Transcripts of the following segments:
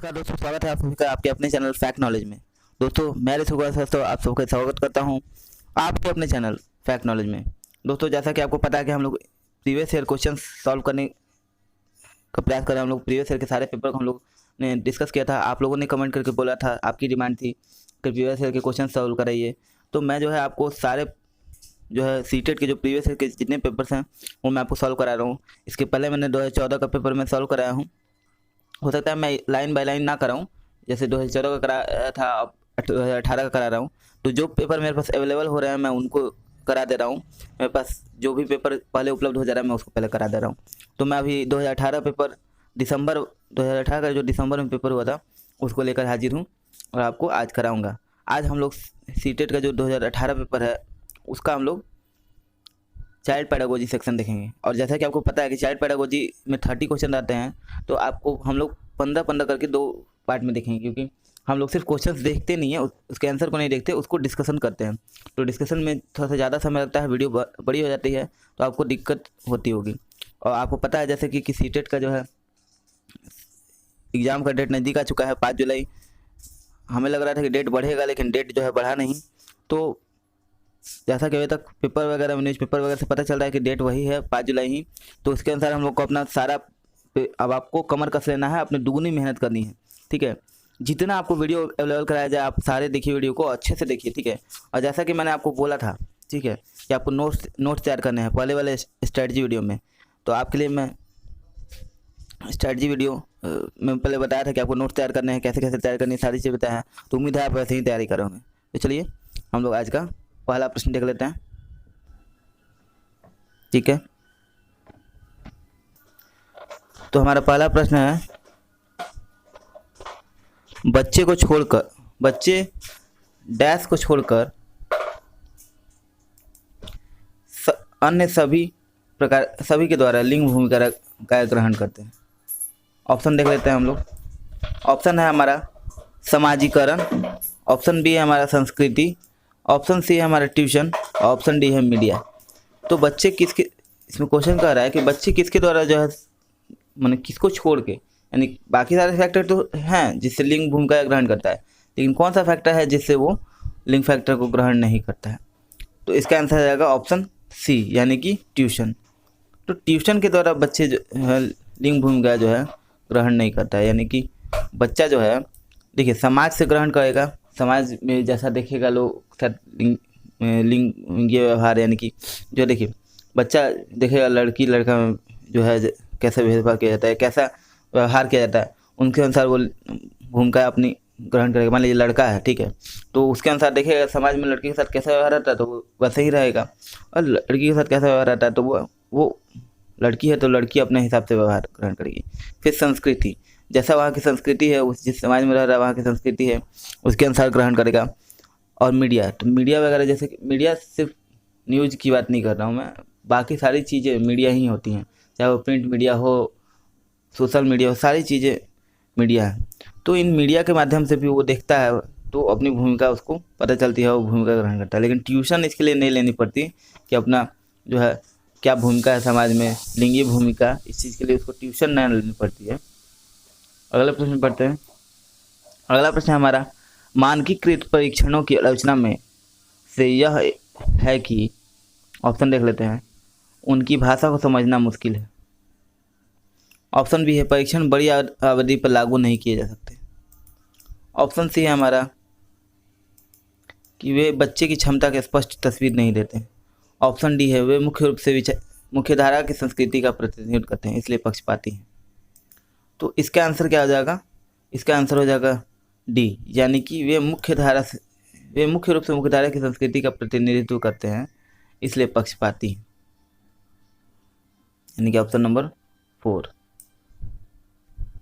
नमस्कार दोस्तों, स्वागत है आप सभी का आपके अपने चैनल फैक्ट नॉलेज में। दोस्तों मैं तो आप सबका स्वागत करता हूं आपके अपने चैनल फैक्ट नॉलेज में। दोस्तों जैसा कि आपको पता है कि हम लोग प्रीवियस ईयर क्वेश्चन सॉल्व करने का प्रयास कर रहे हैं। हम लोग प्रीवियस ईयर के सारे पेपर को हम लोग ने डिस्कस किया था। आप लोगों ने कमेंट करके बोला था, आपकी डिमांड थी कि प्रीवियस ईयर के क्वेश्चन सॉल्व कराइए। तो मैं जो है आपको सारे जो है सीटेट के जो प्रीवियस ईयर के जितने पेपर्स हैं वो मैं आपको सॉल्व करा रहा हूँ। इसके पहले मैंने 2014 का पेपर में सॉल्व कराया हूँ। हो सकता है मैं लाइन बाय लाइन ना कराऊँ, जैसे 2014 का कराया था, अब 2018 का करा रहा हूँ। तो जो पेपर मेरे पास अवेलेबल हो रहे हैं मैं उनको करा दे रहा हूँ। मेरे पास जो भी पेपर पहले उपलब्ध हो जा रहा है मैं उसको पहले करा दे रहा हूँ। तो मैं अभी 2018 पेपर दिसंबर 2018 का जो दिसंबर में पेपर हुआ था उसको लेकर हाजिर हूँ और आपको आज कराऊँगा। आज हम लोग सीटेट का जो 2018 पेपर है उसका हम लोग चाइल्ड पेडागोजी सेक्शन देखेंगे। और जैसा कि आपको पता है कि चाइल्ड पेडागोजी में 30 क्वेश्चन आते हैं, तो आपको हम लोग 15-15 करके 2 पार्ट में देखेंगे, क्योंकि हम लोग सिर्फ क्वेश्चंस देखते नहीं है, उसके आंसर को नहीं देखते, उसको डिस्कशन करते हैं। तो डिस्कशन में थोड़ा सा ज़्यादा समय लगता है, वीडियो बड़ी हो जाती है, तो आपको दिक्कत होती होगी। और आपको पता है जैसे कि सीटेट का जो है एग्ज़ाम का डेट नज़दीक आ चुका है, 5 जुलाई। हमें लग रहा था कि डेट बढ़ेगा, लेकिन डेट जो है बढ़ा नहीं। तो जैसा कि अभी तक पेपर वगैरह न्यूज़पेपर वगैरह से पता चल रहा है कि डेट वही है 5 जुलाई ही। तो उसके अनुसार हम लोग को अपना सारा अब आपको कमर कस लेना है, अपनी दुगनी मेहनत करनी है, ठीक है। जितना आपको वीडियो अवेलेबल कराया जाए आप सारे देखिए, वीडियो को अच्छे से देखिए, ठीक है। और जैसा कि मैंने आपको बोला था, ठीक है, कि आपको नोट्स तैयार करने हैं पहले वाले स्ट्रेटजी वीडियो में। तो आपके लिए मैं स्ट्रेटजी वीडियो में पहले बताया था कि आपको नोट्स तैयार करने हैं, कैसे कैसे तैयार करनी है, सारी चीज़ें बताया है। तो उम्मीद है आप वैसे ही तैयारी करोगे। तो चलिए हम लोग आज का पहला प्रश्न देख लेते हैं, ठीक है। तो हमारा पहला प्रश्न है, बच्चे डैश को छोड़कर अन्य सभी के द्वारा लिंग भूमिका का ग्रहण करते हैं। ऑप्शन देख लेते हैं हम लोग। ऑप्शन है हमारा समाजीकरण, ऑप्शन बी है हमारा संस्कृति, ऑप्शन सी है हमारा ट्यूशन, ऑप्शन डी है मीडिया। तो बच्चे किसके, इसमें क्वेश्चन कह रहा है कि बच्चे किसके द्वारा जो है, मैंने किसको छोड़ के, यानी बाकी सारे फैक्टर तो हैं जिससे लिंग भूमिका ग्रहण करता है, लेकिन कौन सा फैक्टर है जिससे वो लिंग फैक्टर को ग्रहण नहीं करता है। तो इसका आंसर आ जाएगा ऑप्शन सी, यानी कि ट्यूशन। तो ट्यूशन के द्वारा बच्चे जो है लिंग भूमिका जो है ग्रहण नहीं करता है, यानी कि बच्चा जो है, देखिए, समाज से ग्रहण करेगा, समाज में जैसा देखेगा लोग लिंगीय व्यवहार, यानी कि जो देखिए बच्चा देखेगा लड़की लड़का में जो है कैसा भेदभाव किया जाता है, कैसा व्यवहार किया जाता है, उनके अनुसार वो भूमिका अपनी ग्रहण करेगा। मान लीजिए लड़का है, ठीक है, तो उसके अनुसार देखेगा समाज में लड़की के साथ कैसा व्यवहार रहता है तो वो वैसे ही रहेगा, और लड़की के साथ कैसा व्यवहार रहता है तो वो लड़की है तो लड़की अपने हिसाब से व्यवहार ग्रहण करेगी। फिर संस्कृति, जैसा वहाँ की संस्कृति है, उस जिस समाज में रह रहा है वहाँ की संस्कृति है उसके अनुसार ग्रहण करेगा। और मीडिया, तो मीडिया वगैरह, जैसे कि मीडिया सिर्फ न्यूज़ की बात नहीं कर रहा हूँ मैं, बाकी सारी चीज़ें मीडिया ही होती हैं, चाहे वो प्रिंट मीडिया हो, सोशल मीडिया हो, सारी चीज़ें मीडिया है। तो इन मीडिया के माध्यम से भी वो देखता है तो अपनी भूमिका उसको पता चलती है, वो भूमिका ग्रहण करता है। लेकिन ट्यूशन इसके लिए नहीं लेनी पड़ती कि अपना जो है क्या भूमिका है समाज में, लिंगीय भूमिका, इस चीज़ के लिए उसको ट्यूशन नहीं लेनी पड़ती है। अगला प्रश्न पढ़ते हैं। अगला प्रश्न हमारा, मानकीकृत परीक्षणों की आलोचना में से यह है कि, ऑप्शन देख लेते हैं, उनकी भाषा को समझना मुश्किल है। ऑप्शन बी है परीक्षण बड़ी अवधि पर लागू नहीं किए जा सकते। ऑप्शन सी है हमारा कि वे बच्चे की क्षमता की स्पष्ट तस्वीर नहीं देते हैं। ऑप्शन डी है वे मुख्य रूप से मुख्यधारा की संस्कृति का प्रतिनिधित्व करते हैं, इसलिए पक्षपाती हैं। तो इसका आंसर क्या हो जाएगा, इसका आंसर हो जाएगा डी, यानी कि वे मुख्य रूप से मुख्यधारा की संस्कृति का प्रतिनिधित्व करते हैं, इसलिए पक्षपाती हैं, यानी कि ऑप्शन नंबर 4।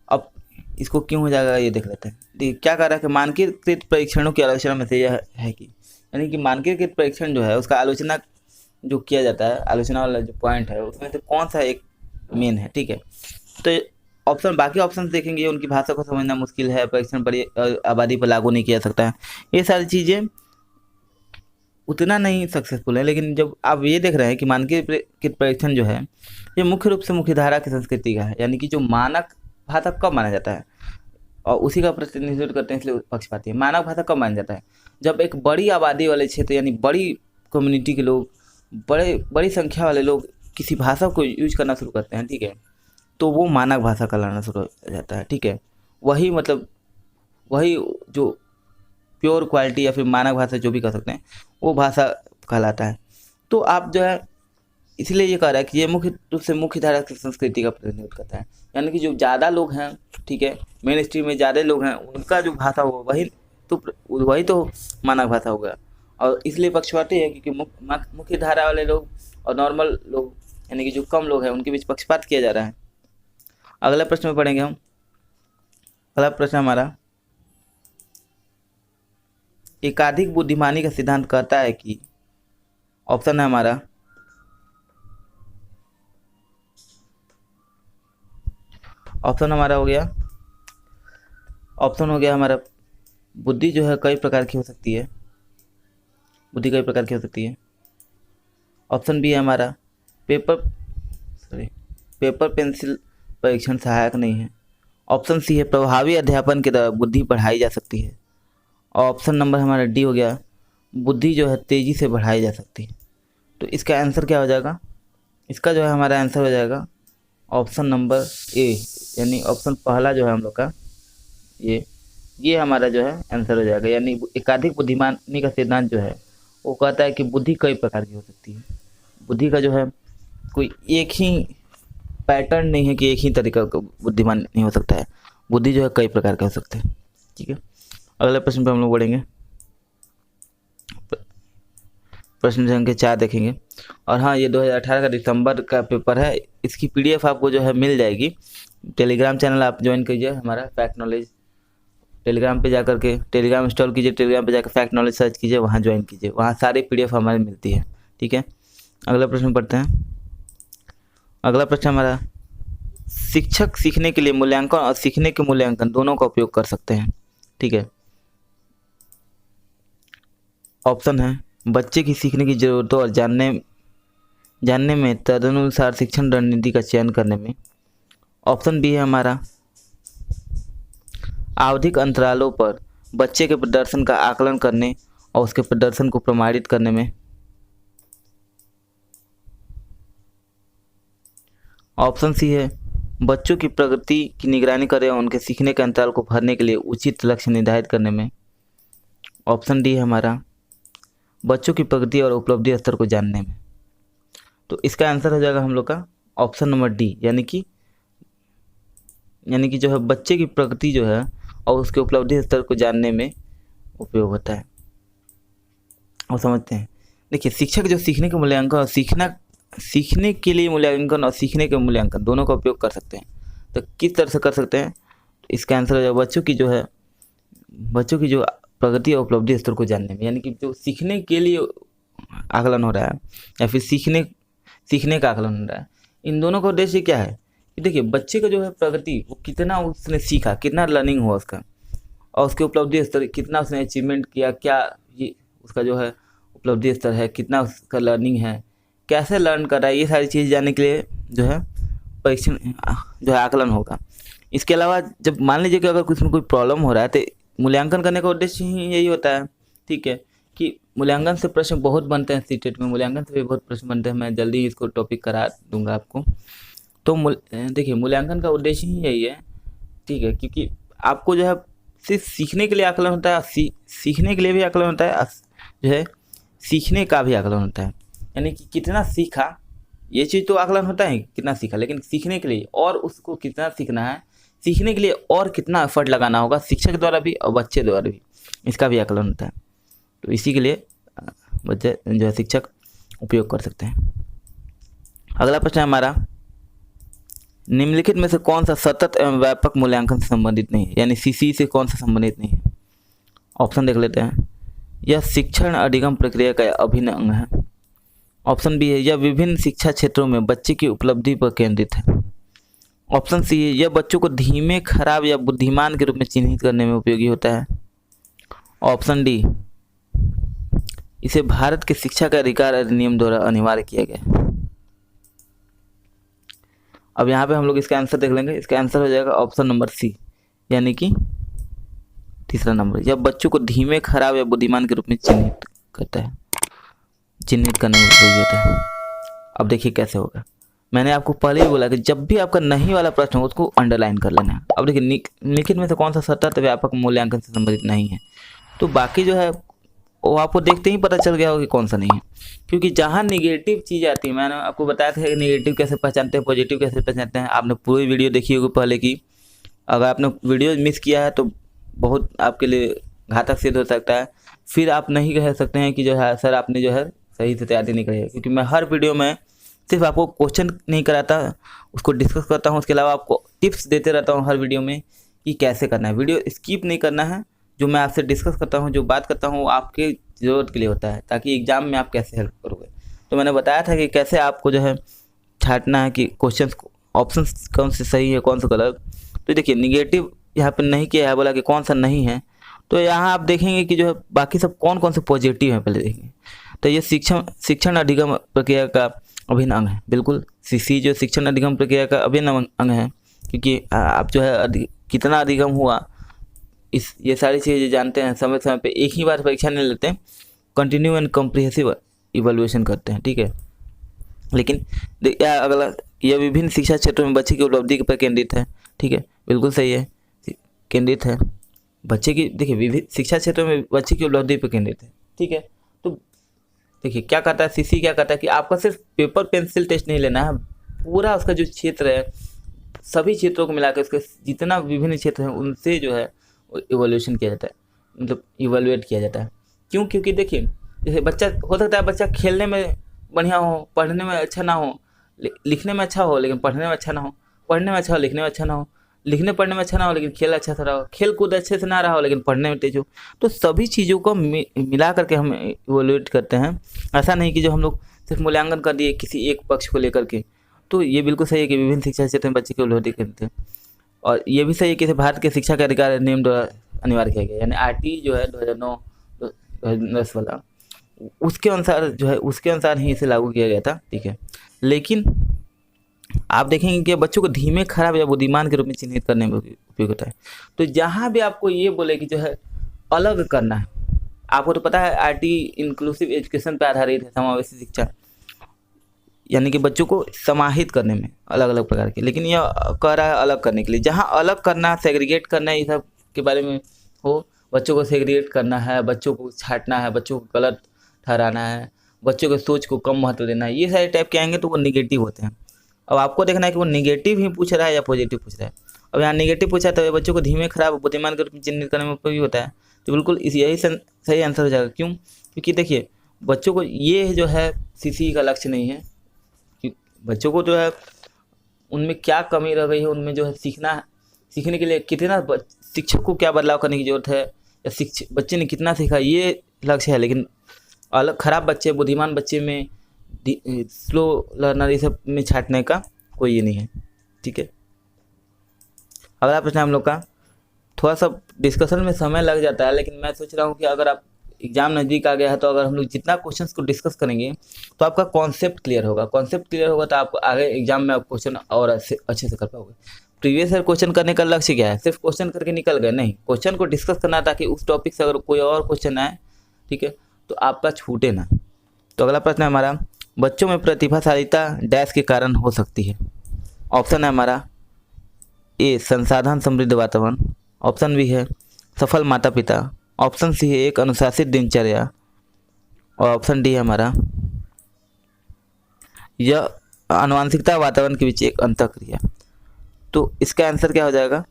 अब इसको क्यों हो जाएगा ये देख लेते हैं। देखिए क्या कह रहा है कि मानकीकृत परीक्षणों की आलोचना में से यह है कि, यानी कि मानकीकृत परीक्षण जो है उसका आलोचना जो किया जाता है, आलोचना वाला जो पॉइंट है उसमें से कौन सा एक मेन है, ठीक है। तो ऑप्शन, बाकी ऑप्शन देखेंगे, उनकी भाषा को समझना मुश्किल है, परीक्षण बड़ी आबादी पर लागू नहीं किया जा सकता है, ये सारी चीज़ें उतना नहीं सक्सेसफुल है। लेकिन जब आप ये देख रहे हैं कि मानकीकृत परीक्षण जो है ये मुख्य रूप से मुख्यधारा की संस्कृति का है, यानी कि जो मानक भाषा कब माना जाता है, और उसी का प्रतिनिधित्व करते हैं, इसलिए पक्षपाती है। मानक भाषा कब माना जाता है? जब एक बड़ी आबादी वाले क्षेत्र यानी बड़ी कम्युनिटी के लोग, बड़ी संख्या वाले लोग किसी भाषा को यूज करना शुरू करते हैं, ठीक है, तो वो मानक भाषा कहलाना शुरू हो जाता है, ठीक है। वही मतलब वही जो प्योर क्वालिटी या फिर मानक भाषा जो भी कह सकते हैं वो भाषा कहलाता है। तो आप जो है इसलिए ये कह रहा है कि ये मुख्य रूप से मुख्य धारा की संस्कृति का प्रतिनिधित्व करता है, यानी कि जो ज़्यादा लोग हैं, ठीक है, मेन स्ट्रीम में ज़्यादा लोग हैं, उनका जो भाषा हो वही तो मानक भाषा होगा। और इसलिए पक्षपाती है क्योंकि मुख्य धारा वाले लोग और नॉर्मल लोग यानी कि जो कम लोग हैं उनके बीच पक्षपात किया जा रहा है। अगला प्रश्न में पढ़ेंगे हम। अगला प्रश्न हमारा, एकाधिक बुद्धिमानी का सिद्धांत कहता है कि, ऑप्शन है हमारा, ऑप्शन हो गया हमारा, बुद्धि जो है कई प्रकार की हो सकती है, बुद्धि कई प्रकार की हो सकती है। ऑप्शन बी है हमारा, पेपर पेंसिल परीक्षण सहायक नहीं है। ऑप्शन सी है, प्रभावी अध्यापन के द्वारा बुद्धि बढ़ाई जा सकती है। और ऑप्शन नंबर हमारा डी हो गया, बुद्धि जो है तेज़ी से बढ़ाई जा सकती है। तो इसका आंसर क्या हो जाएगा? इसका जो है हमारा आंसर हो जाएगा ऑप्शन नंबर ए, यानी ऑप्शन पहला जो है हम लोग का ये हमारा जो है आंसर हो जाएगा। यानी एकाधिक बुद्धिमानी का सिद्धांत जो है वो कहता है कि बुद्धि कई प्रकार की हो सकती है। बुद्धि का जो है कोई एक ही पैटर्न नहीं है कि एक ही तरीका का बुद्धिमान नहीं हो सकता है, बुद्धि जो है कई प्रकार का हो सकते हैं, ठीक है। अगले प्रश्न पे हम लोग बढ़ेंगे, प्रश्न संख्या 4 देखेंगे। और हाँ, ये 2018 का दिसंबर का पेपर है, इसकी पीडीएफ आपको जो है मिल जाएगी। टेलीग्राम चैनल आप ज्वाइन कीजिए हमारा, फैक्ट नॉलेज, टेलीग्राम पे जाकर के टेलीग्राम इंस्टॉल कीजिए, टेलीग्राम पे जाकर फैक्ट नॉलेज सर्च कीजिए, वहाँ ज्वाइन कीजिए, वहाँ सारी पीडीएफ हमारी मिलती है, ठीक है। अगला प्रश्न पढ़ते हैं। अगला प्रश्न हमारा, शिक्षक सीखने के लिए मूल्यांकन और सीखने के मूल्यांकन दोनों का उपयोग कर सकते हैं, ठीक है। ऑप्शन है, बच्चे की सीखने की जरूरतों और जानने में तदनुसार शिक्षण रणनीति का चयन करने में। ऑप्शन बी है हमारा, आवधिक अंतरालों पर बच्चे के प्रदर्शन का आकलन करने और उसके प्रदर्शन को प्रमाणित करने में। ऑप्शन सी है, बच्चों की प्रगति की निगरानी करें और उनके सीखने के अंतराल को भरने के लिए उचित लक्ष्य निर्धारित करने में। ऑप्शन डी है हमारा, बच्चों की प्रगति और उपलब्धि स्तर को जानने में। तो इसका आंसर हो जाएगा हम लोग का ऑप्शन नंबर डी, यानी कि जो है बच्चे की प्रगति जो है और उसके उपलब्धि स्तर को जानने में उपयोग होता है। और समझते हैं, देखिए, शिक्षक जो सीखने के मूल्यांकन और सीखने के लिए मूल्यांकन और सीखने के मूल्यांकन दोनों का उपयोग कर सकते हैं। तो किस तरह से कर सकते हैं? इसका आंसर हो जाएगा बच्चों की जो प्रगति और उपलब्धि स्तर को जानने में, यानी कि जो सीखने के लिए आकलन हो रहा है या फिर सीखने का आकलन हो रहा है, इन दोनों का उद्देश्य क्या है कि देखिए, बच्चे का जो है प्रगति, वो कितना उसने सीखा, कितना लर्निंग हुआ उसका, और उसके उपलब्धि स्तर कितना उसने अचीवमेंट किया, क्या ये उसका जो है उपलब्धि स्तर है, कितना उसका लर्निंग है, कैसे लर्न कर रहा है, ये सारी चीज़ जानने के लिए जो है परीक्षण जो है आकलन होगा। इसके अलावा जब मान लीजिए कि अगर कुछ में कोई प्रॉब्लम हो रहा है तो मूल्यांकन करने का उद्देश्य ही यही होता है, ठीक है, कि मूल्यांकन से प्रश्न बहुत बनते हैं, सीटेट में मूल्यांकन से भी बहुत प्रश्न बनते हैं। मैं जल्दी इसको टॉपिक करा दूंगा आपको। तो देखिए, मूल्यांकन का उद्देश्य ही यही है, ठीक है, क्योंकि आपको जो है सिर्फ सीखने के लिए आकलन होता है, सीखने के लिए भी आकलन होता है, जो है सीखने का भी आकलन होता है, यानी कि कितना सीखा, ये चीज़ तो आकलन होता है कितना सीखा, लेकिन सीखने के लिए और उसको कितना सीखना है, सीखने के लिए और कितना एफर्ट लगाना होगा शिक्षक द्वारा भी और बच्चे द्वारा भी, इसका भी आकलन होता है। तो इसी के लिए बच्चे जो है शिक्षक उपयोग कर सकते हैं। अगला प्रश्न है हमारा, निम्नलिखित में से कौन सा सतत एवं व्यापक मूल्यांकन से संबंधित नहीं है, यानी सीसी से कौन सा संबंधित नहीं है। ऑप्शन देख लेते हैं, यह शिक्षण अधिगम प्रक्रिया का अभिन्न अंग है। ऑप्शन बी है, यह विभिन्न शिक्षा क्षेत्रों में बच्चे की उपलब्धि पर केंद्रित है। ऑप्शन सी है, यह बच्चों को धीमे, खराब या बुद्धिमान के रूप में चिन्हित करने में उपयोगी होता है। ऑप्शन डी, इसे भारत के शिक्षा का अधिकार अधिनियम द्वारा अनिवार्य किया गया है। अब यहाँ पे हम लोग इसका आंसर देख लेंगे। इसका आंसर हो जाएगा ऑप्शन नंबर सी, यानी कि तीसरा नंबर, जब बच्चों को धीमे, खराब या बुद्धिमान के रूप में चिन्हित करता है, चिन्हित करने में उपयोगी होता है। अब देखिए कैसे होगा। मैंने आपको पहले ही बोला कि जब भी आपका नहीं वाला प्रश्न हो उसको अंडरलाइन कर लेना है। अब देखिए निम्नलिखित में से कौन सा सतत व्यापक मूल्यांकन से संबंधित नहीं है, तो बाकी जो है वो आपको देखते ही पता चल गया होगा कि कौन सा नहीं है। क्योंकि जहाँ निगेटिव चीज़ आती है, मैंने आपको बताया था कि निगेटिव कैसे पहचानते हैं, पॉजिटिव कैसे पहचानते हैं। आपने पूरी वीडियो देखी होगी पहले की। अगर आपने वीडियो मिस किया है तो बहुत आपके लिए घातक सिद्ध हो सकता है। फिर आप नहीं कह सकते हैं कि जो है सर आपने जो है सही से तैयारी नहीं करी है, क्योंकि मैं हर वीडियो में सिर्फ आपको क्वेश्चन नहीं कराता, उसको डिस्कस करता हूँ। उसके अलावा आपको टिप्स देते रहता हूँ हर वीडियो में कि कैसे करना है। वीडियो स्किप नहीं करना है। जो मैं आपसे डिस्कस करता हूँ, जो बात करता हूँ, वो आपके ज़रूरत के लिए होता है, ताकि एग्ज़ाम में आप कैसे हेल्प करोगे। तो मैंने बताया था कि कैसे आपको जो है छांटना है कि क्वेश्चन ऑप्शन कौन से सही है कौन सा गलत। तो देखिए निगेटिव यहाँ पर नहीं किया है, बोला कि कौन सा नहीं है। तो यहाँ आप देखेंगे कि जो है बाकी सब कौन कौन से पॉजिटिव हैं, पहले देखेंगे। तो ये शिक्षण अधिगम प्रक्रिया का अभिन्न अंग है। बिल्कुल सी जो शिक्षण अधिगम प्रक्रिया का अभिन्न अंग है, क्योंकि आप जो है कितना अधिगम हुआ ये सारी चीज़ें जानते हैं। समय समय पे एक ही बार परीक्षा नहीं लेते हैं, कंटिन्यू एंड कॉम्प्रिहेंसिव इवैल्यूएशन करते हैं, ठीक है। लेकिन अगला, यह विभिन्न शिक्षा क्षेत्रों में बच्चे की उपलब्धि पर केंद्रित है, ठीक है, बिल्कुल सही है, केंद्रित है। बच्चे की देखिए विभिन्न शिक्षा क्षेत्रों में बच्चे की उपलब्धि पर केंद्रित है, ठीक है। तो देखिए क्या कहता है सीसी, क्या कहता है कि आपका सिर्फ पेपर पेंसिल टेस्ट नहीं लेना है, पूरा उसका जो क्षेत्र है सभी क्षेत्रों को मिलाकर उसके जितना विभिन्न क्षेत्र हैं उनसे जो है इवोल्यूशन किया जाता है, मतलब इवोल्यूएट किया जाता है। क्यों? क्योंकि देखिए जैसे बच्चा हो सकता है बच्चा खेलने में बढ़िया हो, पढ़ने में अच्छा ना हो, लिखने में अच्छा हो लेकिन पढ़ने में अच्छा ना हो, पढ़ने में अच्छा हो लिखने में अच्छा ना हो, लिखने पढ़ने में अच्छा ना हो लेकिन खेल अच्छा से रहा हो, खेल कूद अच्छे से ना रहा हो लेकिन पढ़ने में तेज हो। तो सभी चीज़ों को मिला करके हम इवोल्यूएट करते हैं। ऐसा नहीं कि जो हम लोग सिर्फ मूल्यांकन कर दिए किसी एक पक्ष को लेकर के। तो ये बिल्कुल सही है कि विभिन्न शिक्षा क्षेत्र में बच्चे की उपलब्धि करते हैं। और ये भी सही है कि भारत के शिक्षा का अधिकार नियम द्वारा अनिवार्य किया गया, यानी आरटी जो है 2009-10 वाला, उसके अनुसार जो है उसके अनुसार ही इसे लागू किया गया था, ठीक है। लेकिन आप देखेंगे कि बच्चों को धीमे, खराब या बुद्धिमान के रूप में चिन्हित करने में उपयोग होता है। तो जहाँ भी आपको ये बोले कि जो है अलग करना है, आपको तो पता है आरटी इंक्लूसिव एजुकेशन पर आधारित है, समावेशी शिक्षा, यानी कि बच्चों को समाहित करने में अलग अलग प्रकार के। लेकिन यह कह रहा है अलग करने के लिए, जहाँ अलग करना, सेग्रीगेट करना है, ये सब के बारे में हो, बच्चों को सेग्रीगेट करना है, बच्चों को छांटना है, बच्चों को गलत ठहराना है, बच्चों के सोच को कम महत्व देना है, ये सारे टाइप के आएंगे तो वो निगेटिव होते हैं। अब आपको देखना है कि वो निगेटिव ही पूछ रहा है या पॉजिटिव पूछ रहा है। अब यहाँ निगेटिव पूछा है तो बच्चों को धीमे, खराब, बुद्धिमान के रूप में चिन्हित करने में उपयोगी होता है। तो बिल्कुल यही सही आंसर हो जाएगा। क्यों? क्योंकि देखिए बच्चों को ये जो है सीसी का लक्ष्य नहीं है, बच्चों को जो है उनमें क्या कमी रह गई है, उनमें जो है सीखने के लिए कितना शिक्षक को क्या बदलाव करने की ज़रूरत है, या बच्चे ने कितना सीखा, ये लक्ष्य है। लेकिन अलग खराब बच्चे, बुद्धिमान बच्चे में, स्लो लर्नर, ये सब में छांटने का कोई ये नहीं है, ठीक है। अगला प्रश्न हम लोग का, थोड़ा सा डिस्कशन में समय लग जाता है, लेकिन मैं सोच रहा हूँ कि अगर आप एग्जाम नज़दीक आ गया है तो अगर हम लोग जितना क्वेश्चंस को डिस्कस करेंगे तो आपका कॉन्सेप्ट क्लियर होगा। कॉन्सेप्ट क्लियर होगा तो आप आगे एग्जाम में आप क्वेश्चन और अच्छे से कर पाओगे। प्रीवियस ईयर क्वेश्चन करने का लक्ष्य क्या है? सिर्फ क्वेश्चन करके निकल गए नहीं, क्वेश्चन को डिस्कस करना ताकि उस टॉपिक से अगर कोई और क्वेश्चन आए, ठीक है, तो आपका छूटे ना। तो अगला प्रश्न है हमारा, बच्चों में प्रतिभाशालीता डैश के कारण हो सकती है। ऑप्शन है हमारा ए संसाधन समृद्ध वातावरण, ऑप्शन बी है सफल माता पिता, ऑप्शन सी है एक अनुशासित दिनचर्या, और ऑप्शन डी है हमारा यह आनुवंशिकता वातावरण के बीच एक अंतःक्रिया। तो इसका आंसर क्या हो जाएगा?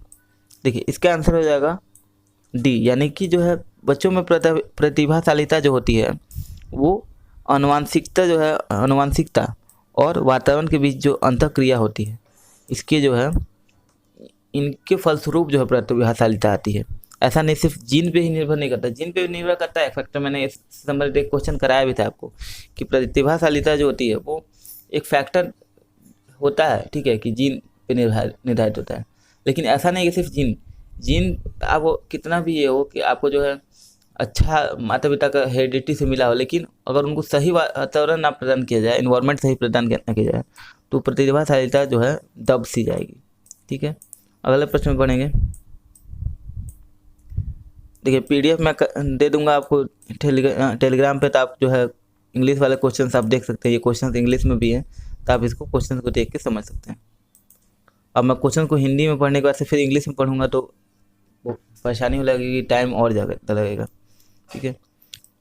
देखिए इसका आंसर हो जाएगा डी, यानी कि जो है बच्चों में प्रतिभाशालीता जो होती है वो आनुवंशिकता और वातावरण के बीच जो अंतःक्रिया होती है, इसके जो है इनके फलस्वरूप जो है प्रतिभाशालीता आती है। ऐसा नहीं सिर्फ जीन पे ही निर्भर नहीं करता, जीन पे भी निर्भर करता है फैक्टर। मैंने इस संबंधित एक क्वेश्चन कराया भी था आपको कि प्रतिभाशालीता जो होती है वो एक फैक्टर होता है, ठीक है, कि जीन पे निर्धारित होता है। लेकिन ऐसा नहीं कि सिर्फ जीन आपको कितना भी ये हो कि आपको जो है अच्छा माता पिता का हेरिडिटी से मिला हो, लेकिन अगर उनको सही वातावरण ना प्रदान किया जाए, इन्वायरमेंट सही प्रदान ना किया जाए, तो प्रतिभाशालीता जो है दब सी जाएगी, ठीक है। अगले प्रश्न में पढ़ेंगे, देखिए पीडीएफ मैं दे दूंगा आपको टेलीग्राम पे, तो आप जो है इंग्लिश वाले क्वेश्चंस आप देख सकते हैं। ये क्वेश्चंस इंग्लिश में भी हैं, तो आप इसको क्वेश्चन को देख के समझ सकते हैं। अब मैं क्वेश्चन को हिंदी में पढ़ने के बाद से फिर इंग्लिश में पढ़ूंगा तो वो परेशानी हो लगेगी, टाइम और ज़्यादा लगेगा। ठीक है,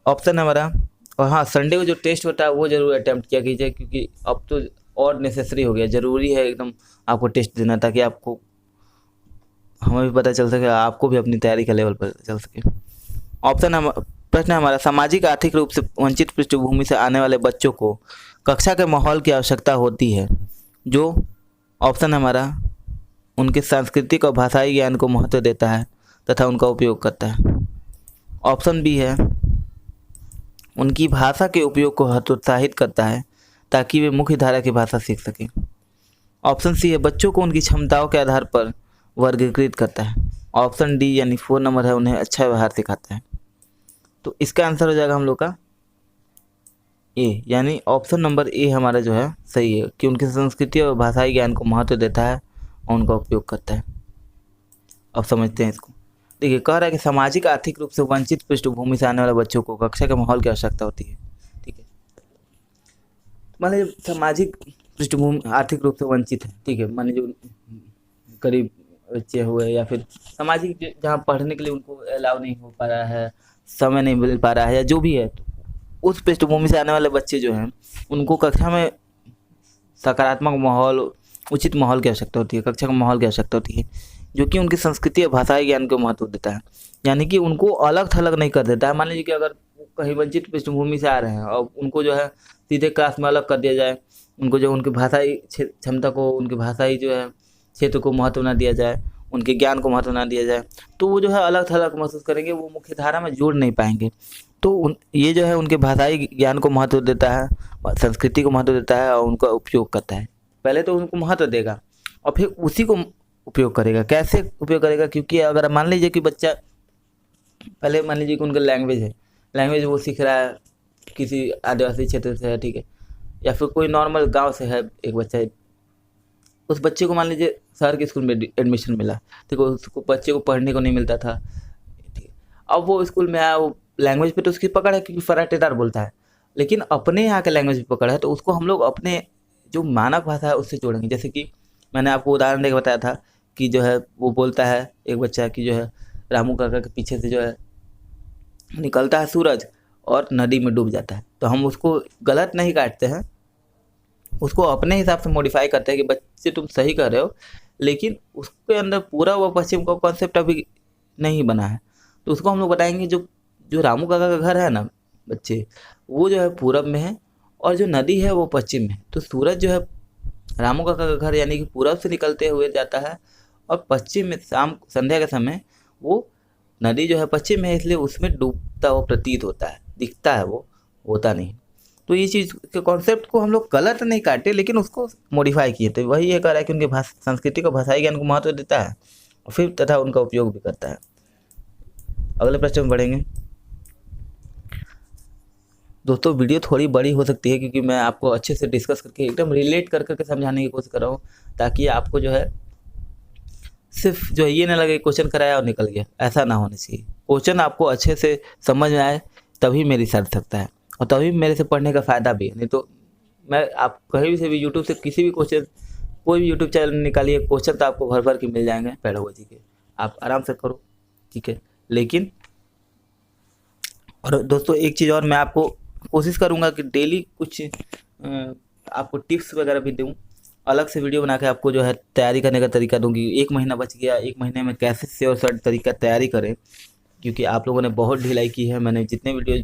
ऑप्शन है हमारा। और हाँ, संडे को जो टेस्ट होता है वो जरूर अटैम्प्ट किया कीजिए, क्योंकि अब तो और नेसेसरी हो गया, ज़रूरी है एकदम आपको टेस्ट देना, ताकि आपको हमें भी पता चल सके, आपको भी अपनी तैयारी का लेवल पर चल सके। प्रश्न है हमारा, सामाजिक आर्थिक रूप से वंचित पृष्ठभूमि से आने वाले बच्चों को कक्षा के माहौल की आवश्यकता होती है जो, ऑप्शन है हमारा, उनके सांस्कृतिक और भाषाई ज्ञान को महत्व देता है तथा उनका उपयोग करता है। ऑप्शन बी है, उनकी भाषा के उपयोग को हतोत्साहित करता है ताकि वे मुख्य धारा की भाषा सीख सकें। ऑप्शन सी है, बच्चों को उनकी क्षमताओं के आधार पर वर्गीकृत करता है। ऑप्शन डी यानी 4 नंबर है, उन्हें अच्छा व्यवहार सिखाता है। तो इसका आंसर हो जाएगा हम लोग का ए, यानी ऑप्शन नंबर ए हमारा जो है सही है, कि उनकी संस्कृति और भाषाई ज्ञान को महत्व देता है और उनका उपयोग करता है। अब समझते हैं इसको। देखिए, कह रहा है कि सामाजिक आर्थिक रूप से वंचित पृष्ठभूमि से आने वाले बच्चों को कक्षा के माहौल की आवश्यकता होती है। ठीक है, मान लीजिए सामाजिक पृष्ठभूमि आर्थिक रूप से वंचित है, ठीक है, मान लीजिए गरीब बच्चे हुए, या फिर सामाजिक जहाँ पढ़ने के लिए उनको अलाउ नहीं हो पा रहा है, समय नहीं मिल पा रहा है, या जो भी है, तो उस पृष्ठभूमि से आने वाले बच्चे जो हैं उनको कक्षा में सकारात्मक माहौल, उचित माहौल की आवश्यकता होती है, कक्षा का माहौल की आवश्यकता होती है, जो कि उनकी संस्कृति और भाषाई ज्ञान को महत्व देता है, यानी कि उनको अलग थलग नहीं कर देता है। मान लीजिए कि अगर कहीं वंचित पृष्ठभूमि से आ रहे हैं और उनको जो है सीधे क्लास में अलग कर दिया जाए, उनको जो उनकी भाषाई क्षमता को, उनकी भाषाई जो है क्षेत्र को महत्व ना दिया जाए, उनके ज्ञान को महत्व ना दिया जाए, तो वो जो है अलग थलग महसूस करेंगे, वो मुख्य धारा में जोड़ नहीं पाएंगे। तो ये जो है उनके भाषाई ज्ञान को महत्व देता है, संस्कृति को महत्व देता है और उनका उपयोग करता है। पहले तो उनको महत्व देगा और फिर उसी को उपयोग करेगा। कैसे उपयोग करेगा? क्योंकि अगर मान लीजिए कि बच्चा, पहले मान लीजिए कि उनका लैंग्वेज है, लैंग्वेज वो सीख रहा है, किसी आदिवासी क्षेत्र से है, ठीक है, या फिर कोई नॉर्मल गांव से है एक बच्चा है, उस बच्चे को मान लीजिए शहर के स्कूल में एडमिशन मिला, ठीक है, उसको बच्चे को पढ़ने को नहीं मिलता था, ठीक है, अब वो स्कूल में आया, वो लैंग्वेज पे तो उसकी पकड़ है क्योंकि फराटेदार बोलता है, लेकिन अपने यहाँ के लैंग्वेज पे पकड़ है, तो उसको हम लोग अपने जो मानक भाषा है उससे जोड़ेंगे। जैसे कि मैंने आपको उदाहरण देकर बताया था कि जो है वो बोलता है एक बच्चा कि जो है रामू काका के पीछे से जो है निकलता है सूरज और नदी में डूब जाता है, तो हम उसको गलत नहीं काटते हैं, उसको अपने हिसाब से मॉडिफाई करते हैं कि बच्चे तुम सही कर रहे हो, लेकिन उसके अंदर पूरा वो पश्चिम का कॉन्सेप्ट अभी नहीं बना है। तो उसको हम लोग बताएंगे जो जो रामू काका का घर है ना बच्चे, वो जो है पूरब में है और जो नदी है वो पश्चिम में है। तो सूरज जो है रामू काका का घर यानी कि पूरब से निकलते हुए जाता है और पश्चिम में शाम संध्या के समय वो नदी जो है पश्चिम में है, इसलिए उसमें डूबता हुआ प्रतीत होता है, दिखता है, वो होता नहीं। तो ये चीज़ के कॉन्सेप्ट को हम लोग गलत नहीं काटे, लेकिन उसको मॉडिफाई किए। तो वही ये कह रहा है कि उनके संस्कृति को भाषाई ज्ञान को महत्व देता है और फिर तथा उनका उपयोग भी करता है। अगले प्रश्न में बढ़ेंगे। दोस्तों वीडियो थोड़ी बड़ी हो सकती है क्योंकि मैं आपको अच्छे से डिस्कस करके एकदम रिलेट कर करके समझाने की कोशिश कर रहा हूँ, ताकि आपको जो है सिर्फ जो है ये ना लगे क्वेश्चन कराया और निकल गया, ऐसा ना होना चाहिए। क्वेश्चन आपको अच्छे से समझ में आए तभी मेरी सार्थकता है और तभी मेरे से पढ़ने का फ़ायदा भी है। नहीं तो मैं आप कहीं से भी यूट्यूब से किसी भी क्वेश्चन, कोई भी यूट्यूब चैनल निकालिए, क्वेश्चन तो आपको भर भर के मिल जाएंगे पेडागोजी के, आप आराम से करो, ठीक है। लेकिन और दोस्तों एक चीज़ और, मैं आपको कोशिश करूँगा कि डेली कुछ आपको टिप्स वगैरह भी दूँ, अलग से वीडियो बना के आपको जो है तैयारी करने का तरीका दूँगी। 1 महीना बच गया, 1 महीने में कैसे से और सर्ट तरीका तैयारी करें, क्योंकि आप लोगों ने बहुत ढिलाई की है। मैंने जितने वीडियोज